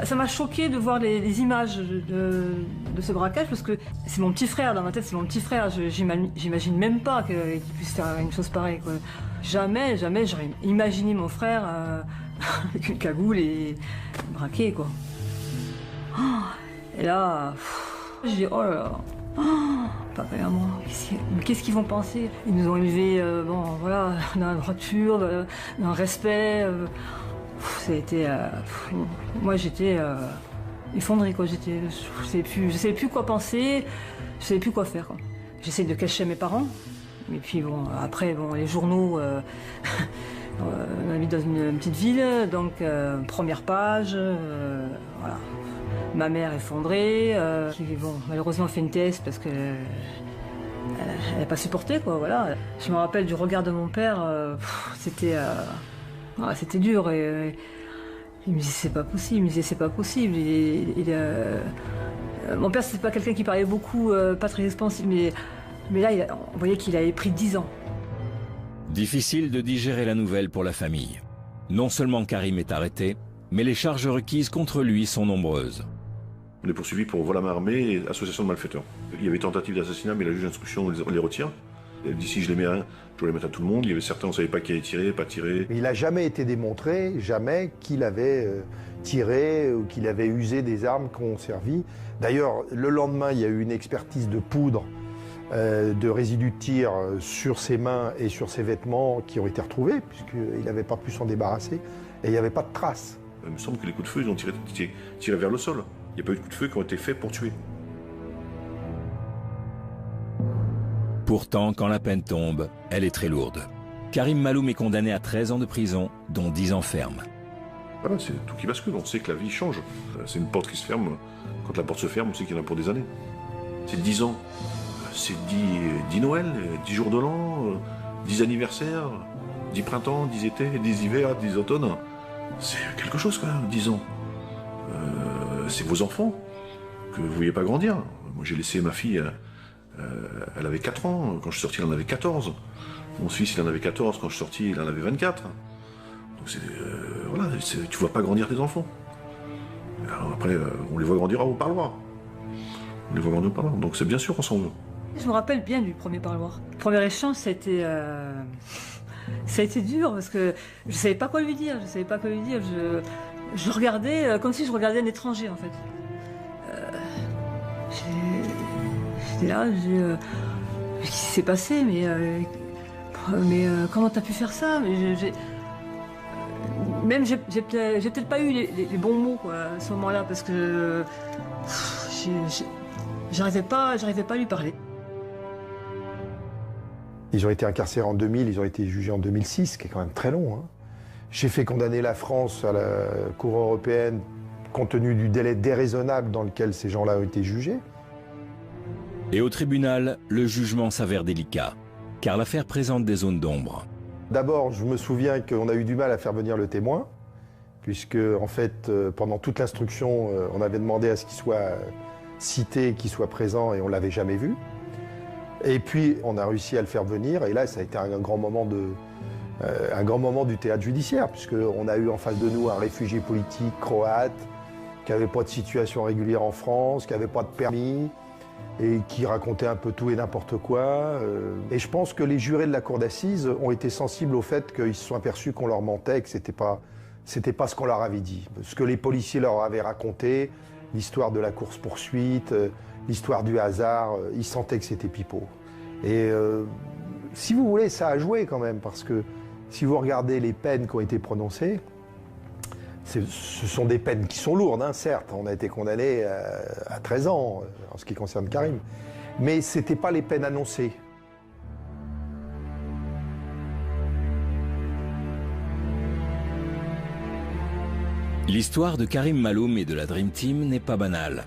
Ça m'a choqué de voir les images de ce braquage, parce que c'est mon petit frère, dans ma tête c'est mon petit frère, j'imagine même pas qu'il puisse faire une chose pareille, quoi. Jamais j'aurais imaginé mon frère avec une cagoule et braqué, quoi. Et là, j'ai dit oh là là, papa et maman, qu'est-ce qu'ils vont penser? Ils nous ont élevés, bon voilà, dans la droiture, dans le respect. Ça a été, moi j'étais effondrée, quoi. Je savais plus quoi penser, je savais plus quoi faire, quoi. J'essayais de cacher mes parents, et puis bon, après bon, les journaux, on habite dans une petite ville, donc première page, voilà. Ma mère effondrée, qui bon, malheureusement a fait une thèse parce que elle n'a pas supporté, quoi, voilà. Je me rappelle du regard de mon père, c'était dur, et il me disait c'est pas possible, mon père c'était pas quelqu'un qui parlait beaucoup, pas très expansif, mais là on voyait qu'il avait pris 10 ans. Difficile de digérer la nouvelle pour la famille. Non seulement Karim est arrêté, mais les charges requises contre lui sont nombreuses. On est poursuivi pour vol à main armée et association de malfaiteurs. Il y avait tentative d'assassinat, mais la juge d'instruction on les retire. Elle dit si je les mets à un, je dois les mettre à tout le monde. Il y avait certains, on ne savait pas qui avait tiré, pas tiré. Mais il n'a jamais été démontré, jamais qu'il avait tiré ou qu'il avait usé des armes qui ont servi. D'ailleurs, le lendemain, il y a eu une expertise de poudre, de résidus de tir sur ses mains et sur ses vêtements qui ont été retrouvés, puisqu'il n'avait pas pu s'en débarrasser, et il n'y avait pas de traces. Il me semble que les coups de feu, ils ont tiré vers le sol. Il n'y a pas eu de coups de feu qui ont été faits pour tuer. Pourtant, quand la peine tombe, elle est très lourde. Karim Maloum est condamné à 13 ans de prison, dont 10 ans ferme. Voilà, c'est tout qui bascule. On sait que la vie change. C'est une porte qui se ferme. Quand la porte se ferme, on sait qu'il y en a pour des années. C'est 10 ans. C'est 10 Noël, 10 jours de l'an, 10 anniversaires, 10 printemps, 10 étés, 10 hivers, 10 automnes. C'est quelque chose quand même, 10 ans. C'est vos enfants que vous ne voyez pas grandir. Moi j'ai laissé ma fille, elle avait 4 ans, quand je suis sorti elle en avait 14. Mon fils il en avait 14, quand je suis sorti il en avait 24. Donc voilà, tu ne vois pas grandir tes enfants. Alors après on les voit grandir au parloir. On les voit grandir au parloir, donc c'est bien sûr qu'on s'en veut. Je me rappelle bien du premier parloir. Le premier échange, ça a été dur parce que je savais pas quoi lui dire. Je regardais comme si je regardais un étranger en fait. J'étais là, qu'est-ce qui s'est passé? Mais comment t'as pu faire ça? Même j'ai peut-être pas eu les bons mots, quoi, à ce moment-là, parce que j'arrivais pas à lui parler. Ils ont été incarcérés en 2000, ils ont été jugés en 2006, ce qui est quand même très long. Hein. J'ai fait condamner la France à la Cour européenne compte tenu du délai déraisonnable dans lequel ces gens-là ont été jugés. Et au tribunal, le jugement s'avère délicat, car l'affaire présente des zones d'ombre. D'abord, je me souviens qu'on a eu du mal à faire venir le témoin, puisque en fait, pendant toute l'instruction, on avait demandé à ce qu'il soit cité, qu'il soit présent, et on ne l'avait jamais vu. Et puis, on a réussi à le faire venir, et là, ça a été un grand moment du théâtre judiciaire, puisqu'on a eu en face de nous un réfugié politique croate, qui n'avait pas de situation régulière en France, qui n'avait pas de permis, et qui racontait un peu tout et n'importe quoi. Et je pense que les jurés de la cour d'assises ont été sensibles au fait qu'ils se sont aperçus qu'on leur mentait, que c'était pas ce qu'on leur avait dit. Ce que les policiers leur avaient raconté, l'histoire de la course-poursuite, l'histoire du hasard, ils sentaient que c'était pipeau. Et si vous voulez, ça a joué quand même, parce que si vous regardez les peines qui ont été prononcées, ce sont des peines qui sont lourdes, hein, certes. On a été condamné à 13 ans en ce qui concerne Karim. Mais ce n'étaient pas les peines annoncées. L'histoire de Karim Maloum et de la Dream Team n'est pas banale.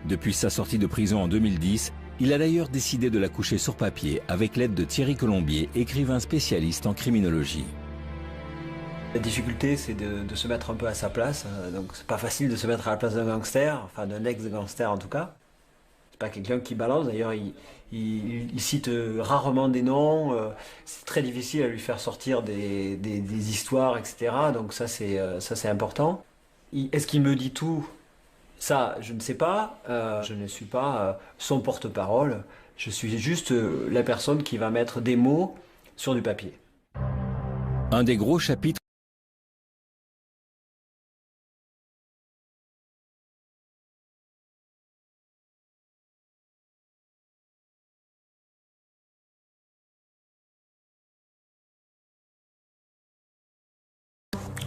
Depuis sa sortie de prison en 2010, il a d'ailleurs décidé de la coucher sur papier avec l'aide de Thierry Colombier, écrivain spécialiste en criminologie. La difficulté, c'est de se mettre un peu à sa place. Donc, c'est pas facile de se mettre à la place d'un gangster, enfin d'un ex-gangster en tout cas. C'est pas quelqu'un qui balance. D'ailleurs, il cite rarement des noms. C'est très difficile à lui faire sortir des histoires, etc. Donc ça, c'est important. Est-ce qu'il me dit tout? Ça, je ne sais pas. Je ne suis pas son porte-parole. Je suis juste la personne qui va mettre des mots sur du papier. Un des gros chapitres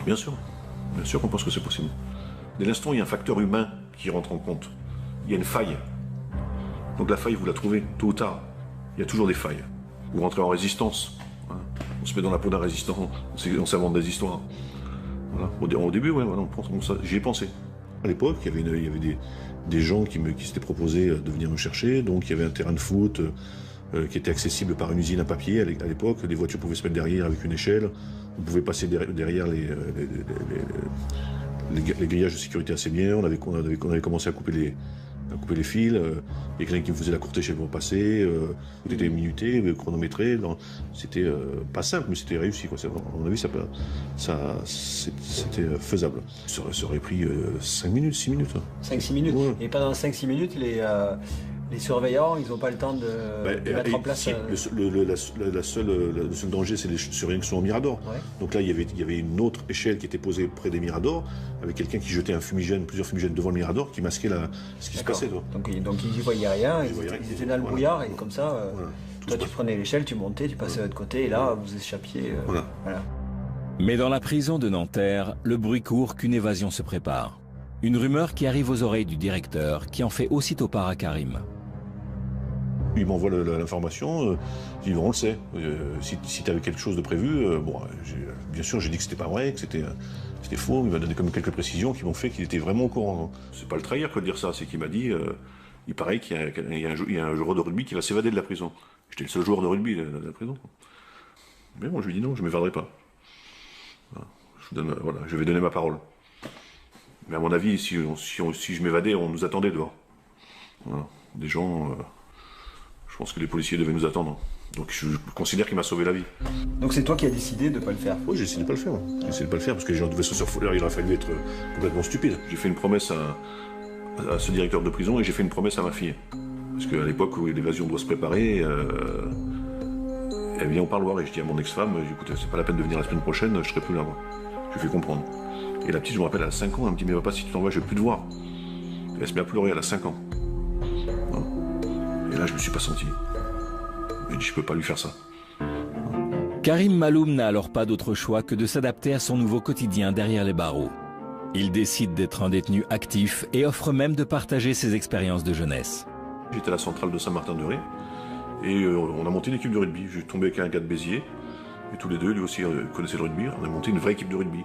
Bien sûr qu'on pense que c'est possible. Dès l'instant, il y a un facteur humain qui rentre en compte. Il y a une faille. Donc la faille, vous la trouvez tôt ou tard. Il y a toujours des failles. Vous rentrez en résistance. Hein. On se met dans la peau d'un résistant, on s'invente des histoires. Voilà. Au début, ouais, voilà, j'y ai pensé. À l'époque, il y avait des gens qui s'étaient proposés de venir me chercher. Donc il y avait un terrain de foot qui était accessible par une usine à papier à l'époque. Les voitures pouvaient se mettre derrière avec une échelle. On pouvait passer derrière les grillages de sécurité assez bien. On avait commencé à couper les fils. Il y a quelqu'un qui me faisait la courte échelle pour passer. Tout était minuté, chronométré. C'était pas simple, mais c'était réussi. Quoi. À mon avis, c'était faisable. Ça aurait pris 5 minutes, 6 minutes. 5-6 minutes. Ouais. Et pendant 5-6 minutes, les surveillants, ils n'ont pas le temps de mettre en place... Si, le seul danger, c'est les surveillants qui sont au Mirador. Ouais. Donc là, il y avait une autre échelle qui était posée près des Miradors, avec quelqu'un qui jetait plusieurs fumigènes devant le Mirador, qui masquait ce qui se passait. Donc ils n'y voyaient rien, ils étaient dans le brouillard, et comme ça, toi tu prenais l'échelle, tu montais, tu passais de l'autre côté, et là, vous échappiez. Voilà. Mais dans la prison de Nanterre, le bruit court qu'une évasion se prépare. Une rumeur qui arrive aux oreilles du directeur, qui en fait aussitôt part à Karim. Il m'envoie l'information, il dit on le sait, si tu avais quelque chose de prévu, bien sûr j'ai dit que c'était pas vrai, que c'était faux, il m'a donné comme quelques précisions qui m'ont fait qu'il était vraiment au courant. C'est pas le trahir que de dire ça, c'est qu'il m'a dit, il paraît qu'il y a un joueur de rugby qui va s'évader de la prison. J'étais le seul joueur de rugby de la prison. Mais bon, je lui dis non, je ne m'évaderai pas. Je vais donner ma parole. Mais à mon avis, si je m'évadais, on nous attendait dehors. Voilà. Des gens... Je pense que les policiers devaient nous attendre. Donc je considère qu'il m'a sauvé la vie. Donc c'est toi qui as décidé de ne pas le faire? Oui, j'ai décidé de ne pas le faire. J'ai décidé de ne pas le faire parce que les gens devaient se survoler. Il aurait fallu être complètement stupide. J'ai fait une promesse à ce directeur de prison et j'ai fait une promesse à ma fille. Parce qu'à l'époque où l'évasion doit se préparer, elle vient au parloir et je dis à mon ex-femme, écoute, c'est pas la peine de venir la semaine prochaine, je serai plus là. Moi. Je lui fais comprendre. Et la petite, je me rappelle, elle a 5 ans, elle me dit, mais papa, si tu t'en vas, je ne vais plus te voir. Et elle se met à pleurer, elle a 5 ans. Et là, je me suis pas senti. Je dis, je peux pas lui faire ça. Karim Maloum n'a alors pas d'autre choix que de s'adapter à son nouveau quotidien derrière les barreaux. Il décide d'être un détenu actif et offre même de partager ses expériences de jeunesse. J'étais à la centrale de Saint-Martin-de-Ré Et on a monté une équipe de rugby. J'ai tombé avec un gars de Béziers, et tous les deux, lui aussi, connaissaient le rugby. On a monté une vraie équipe de rugby.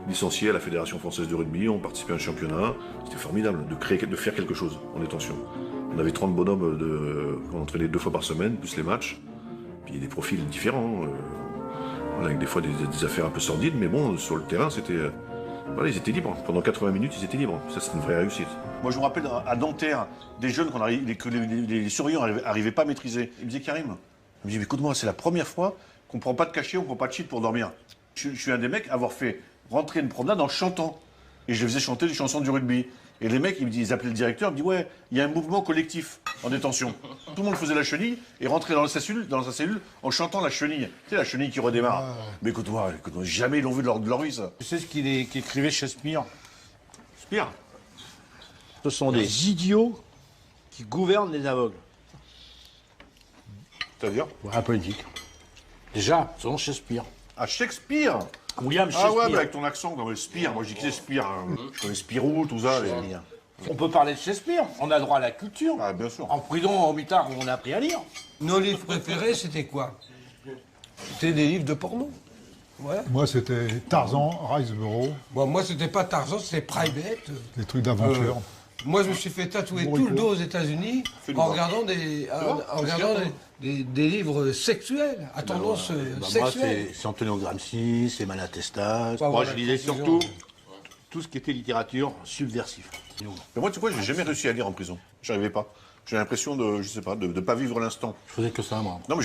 Licencié à la Fédération Française de Rugby, on participait à un championnat. C'était formidable de faire quelque chose en détention. On avait 30 bonhommes qu'on entraînait 2 fois par semaine, plus les matchs. Puis des profils différents, avec des fois des affaires un peu sordides, mais bon, sur le terrain, c'était... voilà, ils étaient libres. Pendant 80 minutes, ils étaient libres. Ça, c'était une vraie réussite. Moi, je me rappelle à Nanterre, des jeunes que les surveillants n'arrivaient pas à maîtriser. Ils me disaient, Karim, il me dit, écoute-moi, c'est la première fois qu'on ne prend pas de cachet, on ne prend pas de shit pour dormir. Je suis un des mecs à avoir fait rentrer une promenade en chantant. Et je les faisais chanter les chansons du rugby. Et les mecs, ils appelaient le directeur, ils me disaient, ouais, il y a un mouvement collectif en détention. Tout le monde faisait la chenille et rentrait dans sa cellule en chantant la chenille. Tu sais, la chenille qui redémarre. Ah. Mais écoute-moi, jamais ils l'ont vu de leur vie, ça. Tu sais ce qu'il écrivait Shakespeare? Shakespeare. Ce sont des idiots qui gouvernent les aveugles. C'est-à-dire? Ouais, politique. Déjà, selon Shakespeare. Ah, Shakespeare? William Shakespeare. Ah ouais, mais avec ton accent, dans le Spire. Moi, je dis que c'est Spire. Je connais Spirou, tout ça. On peut parler de Shakespeare. On a droit à la culture. Ah, bien sûr. En prison, au mitard, on a appris à lire. Nos livres préférés, c'était quoi? C'était des livres de porno. Ouais. Moi, c'était Tarzan, Riceboro. Bon, moi, c'était pas Tarzan, c'était Private. Des trucs d'aventure. Moi, je me suis fait tatouer tout le dos aux États-Unis en regardant des livres sexuels, à tendance sexuelle. Moi, c'est Antonio Gramsci, c'est Malatesta. Moi, je lisais surtout tout ce qui était littérature subversive. Mais moi, tu vois, j'ai jamais réussi à lire en prison. J'arrivais pas. J'ai l'impression de, je sais pas, de pas vivre l'instant. Je faisais que ça, moi. Non, mais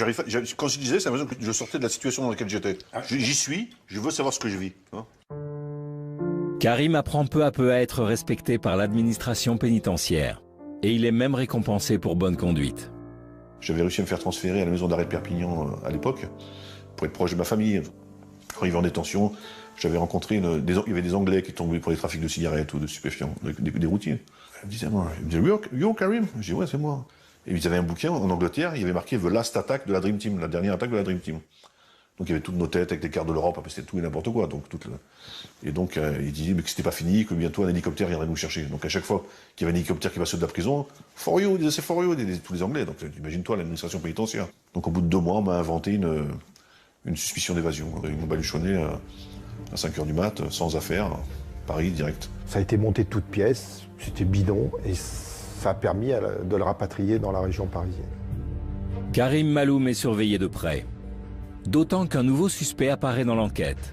quand je disais, c'est l'impression que je sortais de la situation dans laquelle j'étais. J'y suis, je veux savoir ce que je vis. Hein. Karim apprend peu à peu à être respecté par l'administration pénitentiaire. Et il est même récompensé pour bonne conduite. J'avais réussi à me faire transférer à la maison d'arrêt de Perpignan à l'époque, pour être proche de ma famille. Quand il va en détention, j'avais rencontré, il y avait des Anglais qui tombaient pour les trafics de cigarettes ou de stupéfiants, des routiers. Il me disait, yo Karim? Je dis, ouais, c'est moi. Et ils avaient un bouquin en Angleterre, il y avait marqué The Last Attack de la Dream Team, la dernière attaque de la Dream Team. Donc il y avait toutes nos têtes avec les cartes de l'Europe, c'était tout et n'importe quoi. Et donc il disait mais que c'était pas fini, que bientôt un hélicoptère viendrait nous chercher. Donc à chaque fois qu'il y avait un hélicoptère qui passait de la prison, for you, il disait c'est for you, tous les Anglais. Donc imagine-toi l'administration pénitentiaire. Donc au bout de 2 mois, on m'a inventé une suspicion d'évasion. Ils m'ont baluchonné à 5h du mat, sans affaire, Paris direct. Ça a été monté de toutes pièces, c'était bidon, et ça a permis de le rapatrier dans la région parisienne. Karim Maloum est surveillé de près. D'autant qu'un nouveau suspect apparaît dans l'enquête.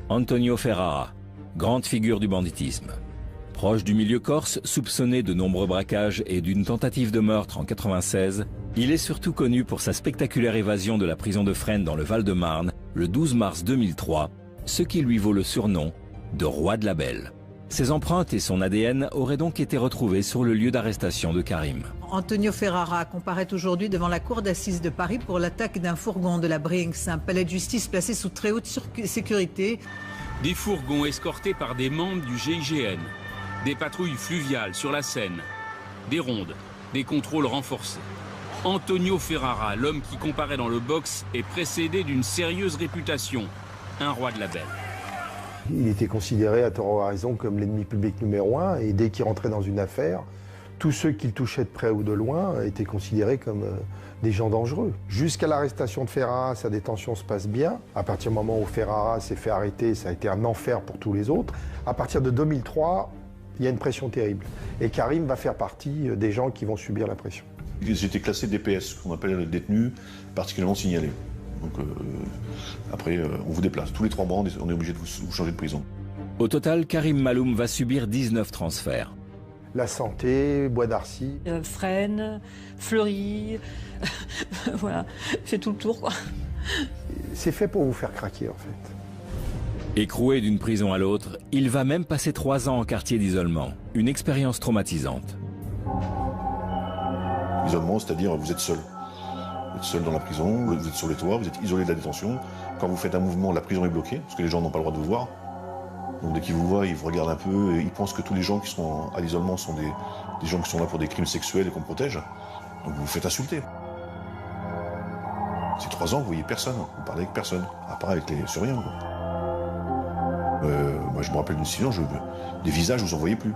Antonio Ferrara, grande figure du banditisme. Proche du milieu corse, soupçonné de nombreux braquages et d'une tentative de meurtre en 1996, il est surtout connu pour sa spectaculaire évasion de la prison de Fresnes dans le Val-de-Marne le 12 mars 2003, ce qui lui vaut le surnom de Roi de la Belle. Ses empreintes et son ADN auraient donc été retrouvés sur le lieu d'arrestation de Karim. Antonio Ferrara comparaît aujourd'hui devant la cour d'assises de Paris pour l'attaque d'un fourgon de la Brinks, un palais de justice placé sous très haute sécurité. Des fourgons escortés par des membres du GIGN, des patrouilles fluviales sur la Seine, des rondes, des contrôles renforcés. Antonio Ferrara, l'homme qui comparaît dans le box, est précédé d'une sérieuse réputation, un roi de la belle. Il était considéré à tort ou à raison comme l'ennemi public numéro 1 et dès qu'il rentrait dans une affaire, tous ceux qu'il touchait de près ou de loin étaient considérés comme des gens dangereux. Jusqu'à l'arrestation de Ferrara, sa détention se passe bien. À partir du moment où Ferrara s'est fait arrêter, ça a été un enfer pour tous les autres. À partir de 2003, il y a une pression terrible. Et Karim va faire partie des gens qui vont subir la pression. J'étais classé DPS, qu'on appelle le détenu particulièrement signalé. Donc après, on vous déplace. Tous les 3 mois, on est obligé de vous changer de prison. Au total, Karim Maloum va subir 19 transferts. La Santé, Bois d'Arcy. Fresnes, Fleury, voilà, fait tout le tour quoi. C'est fait pour vous faire craquer en fait. Écroué d'une prison à l'autre, il va même passer 3 ans en quartier d'isolement. Une expérience traumatisante. L'isolement, c'est-à-dire vous êtes seul. Vous êtes seul dans la prison, vous êtes sur les toits, vous êtes isolé de la détention. Quand vous faites un mouvement, la prison est bloquée, parce que les gens n'ont pas le droit de vous voir. Donc dès qu'ils vous voient, ils vous regardent un peu, et ils pensent que tous les gens qui sont à l'isolement sont des gens qui sont là pour des crimes sexuels et qu'on protège. Donc vous vous faites insulter. Ces 3 ans, vous voyez personne, vous parlez avec personne, à part avec les surveillants. Moi je me rappelle d'une situation, des visages, vous en voyez plus.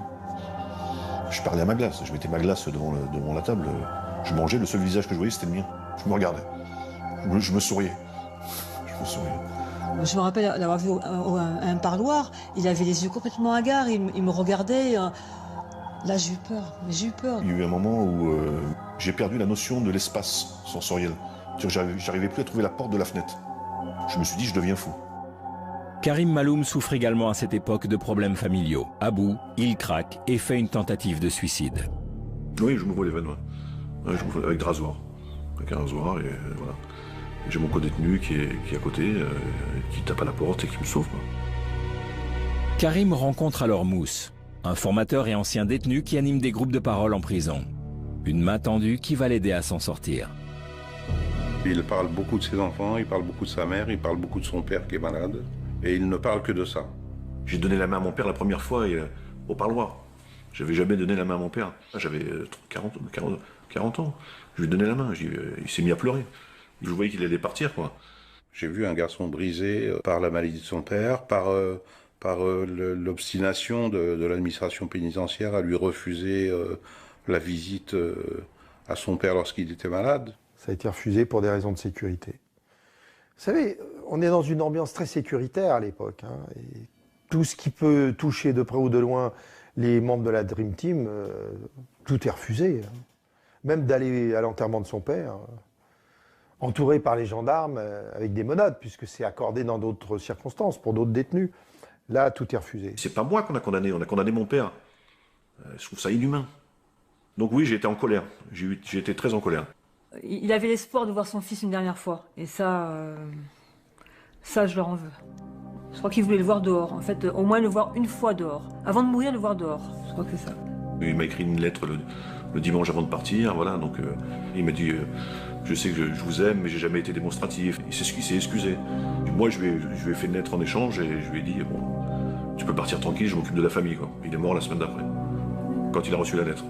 Je parlais à ma glace, je mettais ma glace devant la table, je mangeais, le seul visage que je voyais c'était le mien. Je me regardais. Je me souriais. Je me rappelle l'avoir vu à un parloir, il avait les yeux complètement hagards, il me regardait. Là, j'ai eu peur. Il y a eu un moment où j'ai perdu la notion de l'espace sensoriel. J'arrivais plus à trouver la porte de la fenêtre. Je me suis dit, je deviens fou. Karim Maloum souffre également à cette époque de problèmes familiaux. À bout, il craque et fait une tentative de suicide. Oui, je me vois les veines, avec des rasoirs. Avec un rasoir, et voilà. J'ai mon co-détenu qui est à côté, qui tape à la porte et qui me sauve. Karim rencontre alors Mousse, un formateur et ancien détenu qui anime des groupes de parole en prison. Une main tendue qui va l'aider à s'en sortir. Il parle beaucoup de ses enfants, il parle beaucoup de sa mère, il parle beaucoup de son père qui est malade. Et il ne parle que de ça. J'ai donné la main à mon père la première fois au parloir. J'avais jamais donné la main à mon père. J'avais 40 ans. Je lui ai donné la main. Il s'est mis à pleurer. Je voyais qu'il allait partir, quoi. J'ai vu un garçon brisé par la maladie de son père, par l'obstination de l'administration pénitentiaire à lui refuser la visite à son père lorsqu'il était malade. Ça a été refusé pour des raisons de sécurité. Vous savez, on est dans une ambiance très sécuritaire à l'époque. Et tout ce qui peut toucher de près ou de loin les membres de la Dream Team, tout est refusé. Même d'aller à l'enterrement de son père, entouré par les gendarmes avec des menottes, puisque c'est accordé dans d'autres circonstances, pour d'autres détenus. Là, tout est refusé. C'est pas moi qu'on a condamné, on a condamné mon père. Je trouve ça inhumain. Donc oui, j'ai été en colère. J'ai été très en colère. Il avait l'espoir de voir son fils une dernière fois. Et ça, je leur en veux. Je crois qu'il voulait le voir dehors. En fait, au moins le voir une fois dehors. Avant de mourir, le voir dehors. Je crois que c'est ça. Il m'a écrit une lettre le dimanche avant de partir. Voilà, donc il m'a dit je sais que je vous aime, mais j'ai jamais été démonstratif. Il s'est excusé. Et moi, je lui ai fait une lettre en échange et je lui ai dit bon, tu peux partir tranquille, je m'occupe de la famille, quoi. Il est mort la semaine d'après, quand il a reçu la lettre.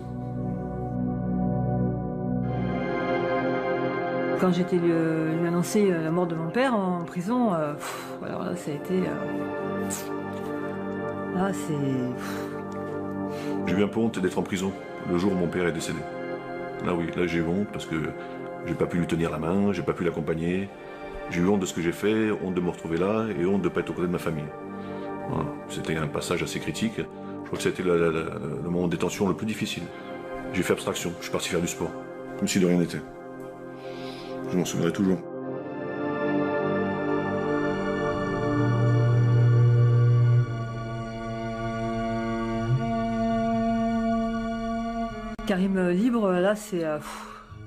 Quand j'étais lui annoncer la mort de mon père en prison, alors là, ça a été... Là, c'est... J'ai eu un peu honte d'être en prison le jour où mon père est décédé. Là, oui, là, j'ai eu honte parce que j'ai pas pu lui tenir la main, j'ai pas pu l'accompagner. J'ai eu honte de ce que j'ai fait, honte de me retrouver là et honte de ne pas être aux côtés de ma famille. Voilà. C'était un passage assez critique. Je crois que c'était le moment de détention le plus difficile. J'ai fait abstraction, je suis parti faire du sport, comme si de rien n'était. Je m'en souviendrai toujours. Karim libre, là, c'est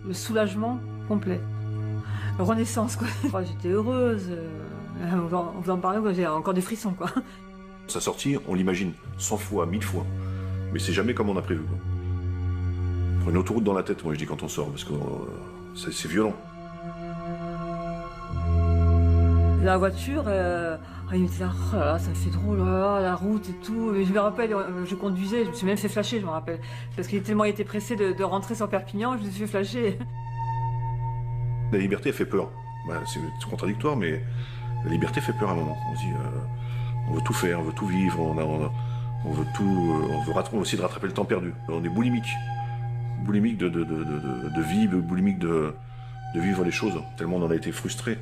le soulagement complet. Renaissance, quoi. J'étais heureuse. On vous en parler, j'ai encore des frissons, quoi. Sa sortie, on l'imagine 100 fois, 1000 fois. Mais c'est jamais comme on a prévu, quoi. Une autoroute dans la tête, moi je dis quand on sort, parce que c'est violent. La voiture, il me disait, oh là là, ça me fait drôle, la route et tout. Et je me rappelle, je conduisais, je me suis même fait flasher, je me rappelle. Parce qu'il tellement été pressé de rentrer sur Perpignan, je me suis fait flasher. La liberté, elle fait peur. C'est contradictoire, mais la liberté fait peur à un moment. On se dit, on veut tout faire, on veut tout vivre, on veut tout, on veut essayer de rattraper le temps perdu. On est boulimique. Boulimique de vie, boulimique de vivre les choses, tellement on en a été frustré.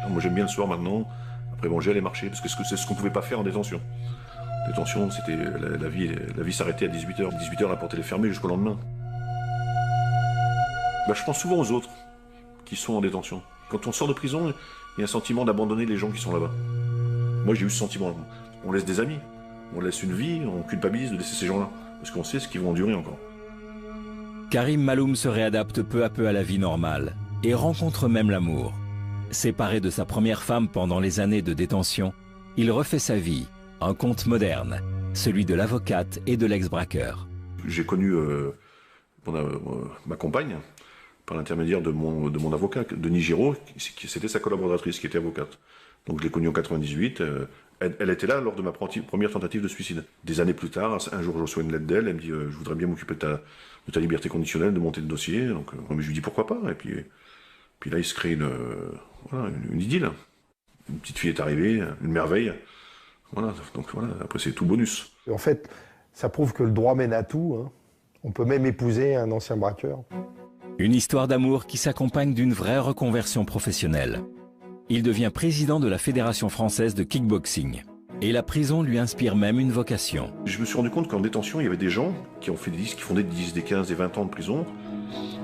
Moi j'aime bien le soir maintenant, après manger, aller marcher, parce que c'est ce qu'on pouvait pas faire en détention. Détention, c'était la vie s'arrêtait à 18h. 18h, la porte elle est fermée jusqu'au lendemain. Je pense souvent aux autres qui sont en détention. Quand on sort de prison, il y a un sentiment d'abandonner les gens qui sont là-bas. Moi j'ai eu ce sentiment. On laisse des amis, on laisse une vie, on culpabilise de laisser ces gens-là, parce qu'on sait ce qu'ils vont endurer encore. Karim Maloum se réadapte peu à peu à la vie normale et rencontre même l'amour. Séparé de sa première femme pendant les années de détention, il refait sa vie, un conte moderne, celui de l'avocate et de l'ex-braqueur. J'ai connu ma compagne par l'intermédiaire de mon avocat, Denis Giraud, c'était sa collaboratrice qui était avocate. Donc je l'ai connue en 98. Elle était là lors de ma première tentative de suicide. Des années plus tard, un jour je reçois une lettre d'elle, elle me dit je voudrais bien m'occuper de ta liberté conditionnelle, de monter le dossier. Donc je lui dis pourquoi pas. Et puis là il se crée une idylle. Une petite fille est arrivée, une merveille. Voilà, donc voilà, après c'est tout bonus. En fait, ça prouve que le droit mène à tout. On peut même épouser un ancien braqueur. Une histoire d'amour qui s'accompagne d'une vraie reconversion professionnelle. Il devient président de la Fédération française de kickboxing. Et la prison lui inspire même une vocation. Je me suis rendu compte qu'en détention, il y avait des gens qui ont fait des 10, qui font des 10, des 15, des 20 ans de prison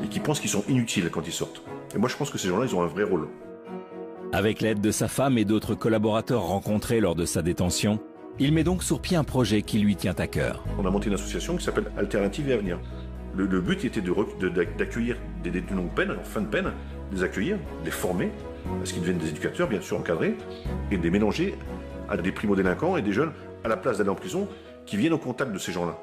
et qui pensent qu'ils sont inutiles quand ils sortent. Et moi, je pense que ces gens-là, ils ont un vrai rôle. Avec l'aide de sa femme et d'autres collaborateurs rencontrés lors de sa détention, il met donc sur pied un projet qui lui tient à cœur. On a monté une association qui s'appelle Alternatives et Avenir. Le but était d'accueillir des détenus longue peine, en fin de peine, les accueillir, les former, à ce qu'ils deviennent des éducateurs, bien sûr encadrés, et de les mélanger à des primo-délinquants et des jeunes, à la place d'aller en prison, qui viennent au contact de ces gens-là.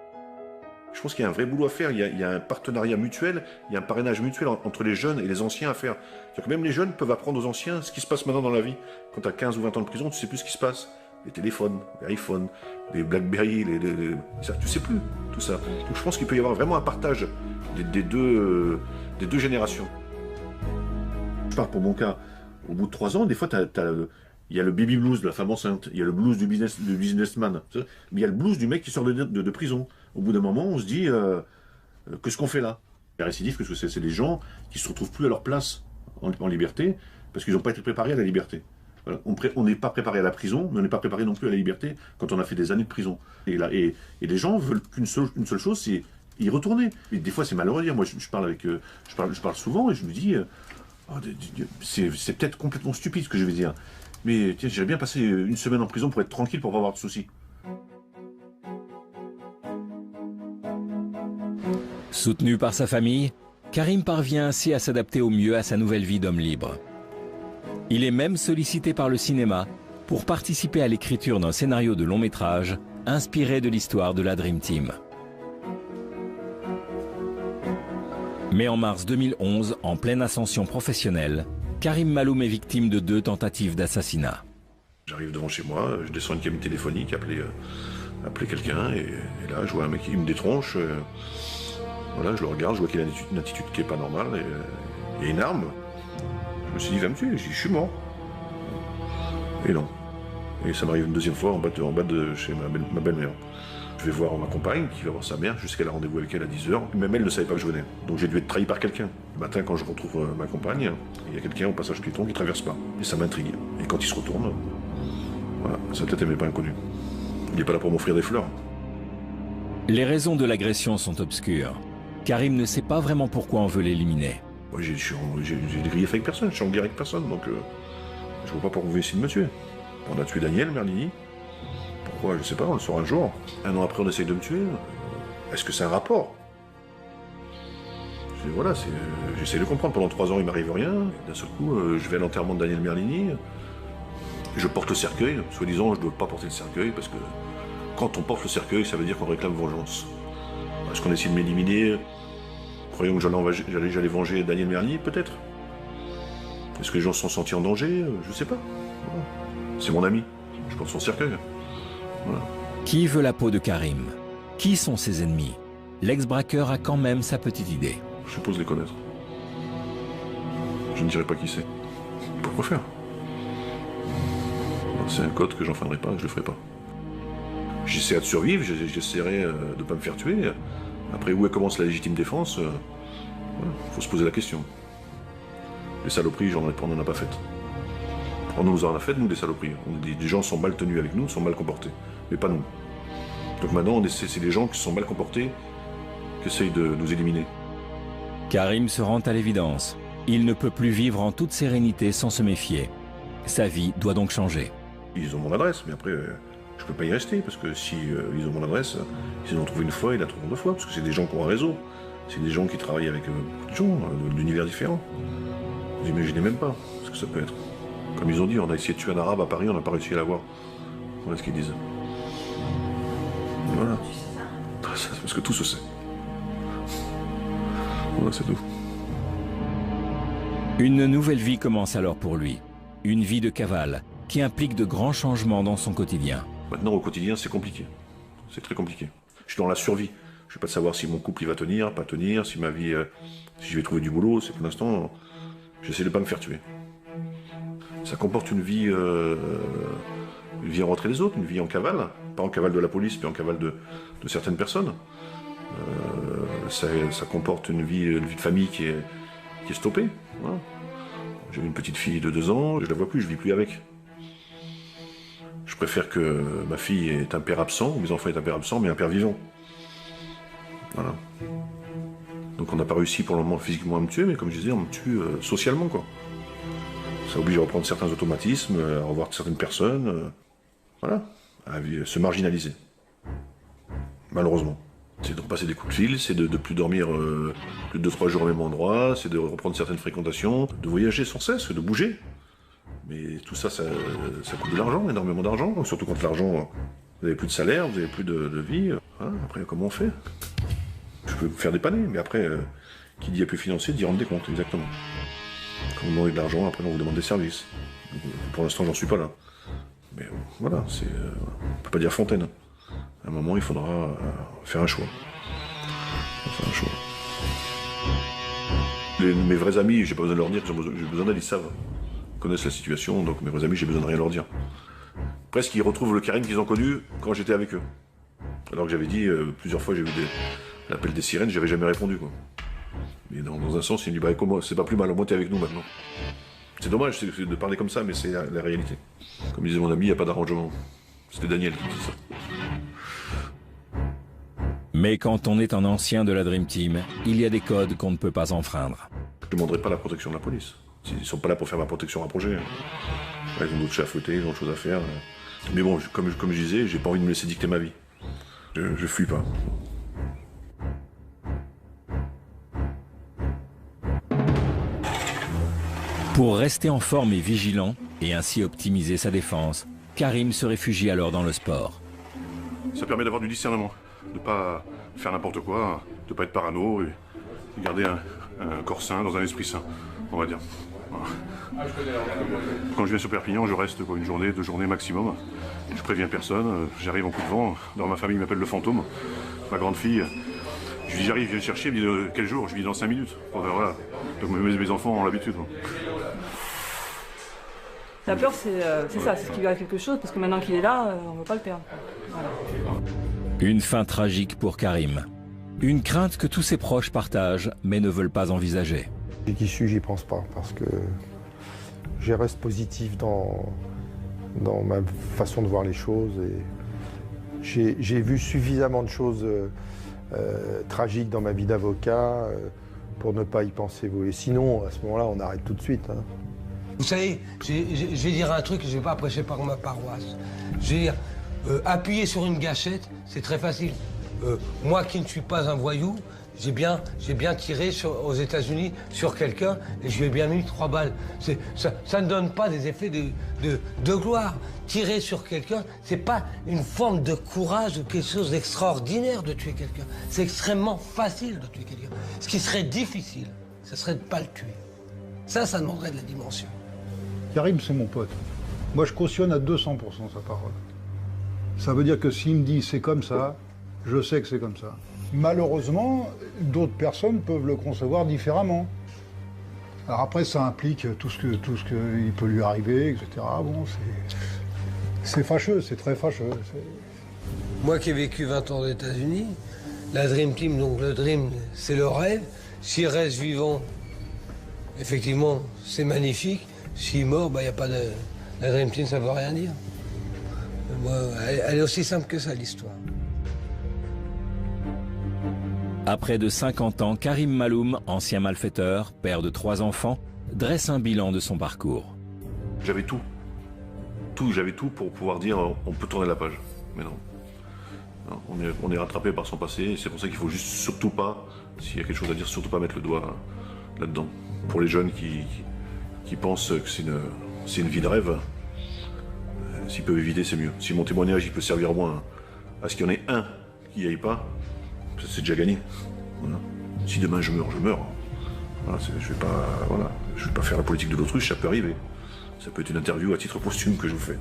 Je pense qu'il y a un vrai boulot à faire, il y a un partenariat mutuel, il y a un parrainage mutuel entre les jeunes et les anciens à faire. C'est-à-dire que même les jeunes peuvent apprendre aux anciens ce qui se passe maintenant dans la vie. Quand tu as 15 ou 20 ans de prison, tu ne sais plus ce qui se passe. Les téléphones, les iPhones, les Blackberry, tu sais plus tout ça. Donc je pense qu'il peut y avoir vraiment un partage des deux générations. Je parle pour mon cas, au bout de 3 ans, des fois, il y a le baby blues de la femme enceinte, il y a le blues du businessman, mais il y a le blues du mec qui sort de prison. Au bout d'un moment, on se dit, qu'est-ce qu'on fait là? La récidive, qu'est-ce que c'est? C'est des gens qui ne se retrouvent plus à leur place en liberté, parce qu'ils n'ont pas été préparés à la liberté. Voilà. On n'est pas préparé à la prison, mais on n'est pas préparé non plus à la liberté quand on a fait des années de prison. Et les gens veulent qu'une seule chose, c'est y retourner. Et des fois, c'est malheureux de dire. Moi, je parle souvent et je me dis, c'est peut-être complètement stupide ce que je vais dire. Mais tiens, j'aimerais bien passer une semaine en prison pour être tranquille, pour pas avoir de soucis. Soutenu par sa famille, Karim parvient ainsi à s'adapter au mieux à sa nouvelle vie d'homme libre. Il est même sollicité par le cinéma pour participer à l'écriture d'un scénario de long métrage inspiré de l'histoire de la Dream Team. Mais en mars 2011, en pleine ascension professionnelle, Karim Maloum est victime de 2 tentatives d'assassinat. J'arrive devant chez moi, je descends une cabine téléphonique, appeler quelqu'un, et là je vois un mec qui me détronche. Voilà, je le regarde, je vois qu'il a une attitude qui n'est pas normale, et il y a une arme. Je me suis dit, il va me tuer, je suis mort. Et non. Et ça m'arrive une deuxième fois en bas de chez ma belle-mère. Je vais voir ma compagne, qui va voir sa mère, je sais qu'elle a rendez-vous avec elle à 10h. Même elle ne savait pas que je venais. Donc j'ai dû être trahi par quelqu'un. Le matin, quand je retrouve ma compagne, il y a quelqu'un au passage piéton qui ne traverse pas. Et ça m'intrigue. Et quand il se retourne, voilà, sa tête n'est pas inconnue. Il n'est pas là pour m'offrir des fleurs. Les raisons de l'agression sont obscures. Karim ne sait pas vraiment pourquoi on veut l'éliminer. Moi, j'ai des griefs avec personne, je suis en guerre avec personne, donc je vois pas pourquoi vous voulez essayer de me tuer. On a tué Daniel Merlini. Pourquoi? Je sais pas, on le saura un jour. 1 an après, on essaye de me tuer. Est-ce que c'est un rapport? Voilà, j'essaie de comprendre. Pendant 3 ans, il m'arrive rien. D'un seul coup, je vais à l'enterrement de Daniel Merlini. Je porte le cercueil. Soi-disant, je ne dois pas porter le cercueil, parce que quand on porte le cercueil, ça veut dire qu'on réclame vengeance. Est-ce qu'on essaie de m'éliminer, croyant que j'allais venger Daniel Merlini, peut-être? Est-ce que les gens se sont sentis en danger? Je sais pas. Voilà. C'est mon ami. Je porte son cercueil. Voilà. Qui veut la peau de Karim? Qui sont ses ennemis? L'ex-braqueur a quand même sa petite idée. Je suppose les connaître. Je ne dirai pas qui c'est. Pourquoi faire? C'est un code que j'enfreinerai pas, je le ferai pas. J'essaierai de survivre, j'essaierai de ne pas me faire tuer. Après, où commence la légitime défense? Faut se poser la question. Les saloperies, on n'en a pas faites. On nous en a fait, nous, des saloperies. Des gens sont mal tenus avec nous, sont mal comportés. Mais pas nous. Donc maintenant, c'est des gens qui sont mal comportés qui essayent de nous éliminer. Karim se rend à l'évidence. Il ne peut plus vivre en toute sérénité sans se méfier. Sa vie doit donc changer. Ils ont mon adresse, mais après, je peux pas y rester, parce que si ils ont mon adresse, s'ils l'ont trouvé une fois, ils la trouveront 2 fois, parce que c'est des gens qui ont un réseau. C'est des gens qui travaillent avec beaucoup de gens, d'univers différents. Vous imaginez même pas ce que ça peut être. Comme ils ont dit, on a essayé de tuer un arabe à Paris, on n'a pas réussi à l'avoir. Voilà ce qu'ils disent. Voilà. Parce que tout se sait. Voilà, c'est tout. Une nouvelle vie commence alors pour lui. Une vie de cavale qui implique de grands changements dans son quotidien. Maintenant, au quotidien, c'est compliqué. C'est très compliqué. Je suis dans la survie. Je ne vais pas savoir si mon couple il va tenir, pas tenir, si ma vie, si je vais trouver du boulot. C'est pour l'instant, j'essaie de ne pas me faire tuer. Ça comporte une vie en retrait des autres, une vie en cavale. Pas en cavale de la police, mais en cavale de certaines personnes. ça comporte une vie de famille qui est stoppée. Voilà. J'ai une petite fille de 2 ans, je la vois plus, je vis plus avec. Je préfère que ma fille ait un père absent, ou mes enfants aient un père absent, mais un père vivant. Voilà. Donc on n'a pas réussi pour le moment physiquement à me tuer, mais comme je disais, on me tue socialement, quoi. Ça oblige à reprendre certains automatismes, à revoir certaines personnes, voilà, à se marginaliser. Malheureusement. C'est de repasser des coups de fil, c'est de ne plus dormir plus de 2-3 jours au même endroit, c'est de reprendre certaines fréquentations, de voyager sans cesse, de bouger. Mais tout ça, ça coûte de l'argent, énormément d'argent. Surtout quand l'argent, vous n'avez plus de salaire, vous n'avez plus de vie. Voilà. Après, comment on fait? Je peux vous faire dépanner, mais après, qui dit appui financier dit rendre des comptes, exactement. Quand vous demandez de l'argent, après on vous demande des services. Pour l'instant, j'en suis pas là. Mais voilà, on ne peut pas dire Fontaine. À un moment, il faudra faire un choix. Faire un choix. Mes vrais amis, j'ai pas besoin de leur dire, j'ai besoin d'aide, ils savent. Ils connaissent la situation, donc mes vrais amis, j'ai besoin de rien leur dire. Presque, ils retrouvent le Karim qu'ils ont connu quand j'étais avec eux. Alors que j'avais dit, plusieurs fois, j'ai vu l'appel des sirènes, j'avais jamais répondu, quoi. Mais dans un sens, il me dit, bah, comment, c'est pas plus mal, au moins t'es avec nous maintenant. C'est dommage de parler comme ça, mais c'est la réalité. Comme disait mon ami, il n'y a pas d'arrangement. C'était Daniel qui disait ça. Mais quand on est un ancien de la Dream Team, il y a des codes qu'on ne peut pas enfreindre. Je ne demanderai pas la protection de la police. Ils ne sont pas là pour faire ma protection rapprochée. Ils ont d'autres chats à fouetter, ils ont d'autres choses à faire. Mais bon, comme je disais, j'ai pas envie de me laisser dicter ma vie. Je fuis pas. Pour rester en forme et vigilant, et ainsi optimiser sa défense, Karim se réfugie alors dans le sport. Ça permet d'avoir du discernement, de ne pas faire n'importe quoi, de ne pas être parano, et de garder un corps sain dans un esprit sain, on va dire. Voilà. Quand je viens sur Perpignan, je reste une journée, 2 journées maximum. Je préviens personne, j'arrive en coup de vent. Dans ma famille, ils m'appellent le fantôme. Ma grande fille, je lui dis j'arrive, viens me chercher, elle me dit quel jour? Je lui dis dans 5 minutes. Enfin, voilà. Donc mes enfants ont l'habitude. La peur, c'est ça, c'est qu'il y a quelque chose, parce que maintenant qu'il est là, on ne veut pas le perdre. Voilà. Une fin tragique pour Karim. Une crainte que tous ses proches partagent, mais ne veulent pas envisager. Qui suis, j'y pense pas, parce que je reste positif dans ma façon de voir les choses. J'ai vu suffisamment de choses tragiques dans ma vie d'avocat pour ne pas y penser. Et sinon, à ce moment-là, on arrête tout de suite. Hein. Vous savez, je vais dire un truc, je ne vais pas prêcher par ma paroisse. Je vais dire, appuyer sur une gâchette, c'est très facile. Moi qui ne suis pas un voyou, j'ai bien tiré aux États-Unis sur quelqu'un et je lui ai bien mis 3 balles. Ça ne donne pas des effets de gloire. Tirer sur quelqu'un, c'est pas une forme de courage ou quelque chose d'extraordinaire de tuer quelqu'un. C'est extrêmement facile de tuer quelqu'un. Ce qui serait difficile, ce serait de ne pas le tuer. Ça demanderait de la dimension. Karim, c'est mon pote. Moi, je cautionne à 200% sa parole. Ça veut dire que s'il me dit c'est comme ça, je sais que c'est comme ça. Malheureusement, d'autres personnes peuvent le concevoir différemment. Alors après, ça implique tout ce qu'il peut lui arriver, etc. Bon, c'est fâcheux, c'est très fâcheux. Moi qui ai vécu 20 ans aux États-Unis, la Dream Team, donc le Dream, c'est le rêve. S'il reste vivant, effectivement, c'est magnifique. S'il est mort, y a pas de... La Dream Team, ça ne veut rien dire. Elle est aussi simple que ça, l'histoire. À près de 50 ans, Karim Maloum, ancien malfaiteur, père de 3 enfants, dresse un bilan de son parcours. J'avais tout. J'avais tout pour pouvoir dire on peut tourner la page. Mais non. On est rattrapé par son passé, et c'est pour ça qu'il faut juste surtout pas, s'il y a quelque chose à dire, surtout pas mettre le doigt là-dedans. Pour les jeunes qui pensent que c'est une vie de rêve, s'ils peuvent éviter, c'est mieux. Si mon témoignage il peut servir au moins à ce qu'il y en ait un qui n'y aille pas, c'est déjà gagné. Voilà. Si demain je meurs. Voilà, je vais pas faire la politique de l'autruche, ça peut arriver. Ça peut être une interview à titre posthume que je vous fais.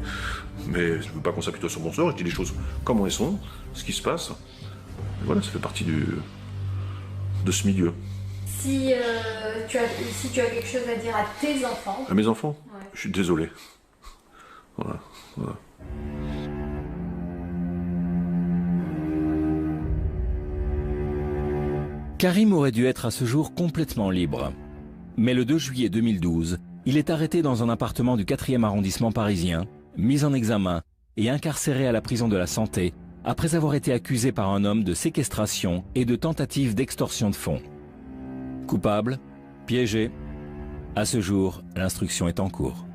Mais je ne veux pas qu'on s'apitoie sur mon sort, je dis les choses comme elles sont, ce qui se passe. Et voilà, ça fait partie de ce milieu. Si tu as quelque chose à dire à tes enfants... À mes enfants? Ouais. Je suis désolé. Voilà. Karim aurait dû être à ce jour complètement libre. Mais le 2 juillet 2012, il est arrêté dans un appartement du 4e arrondissement parisien, mis en examen et incarcéré à la prison de la Santé après avoir été accusé par un homme de séquestration et de tentative d'extorsion de fonds. Coupable, piégé. À ce jour, l'instruction est en cours.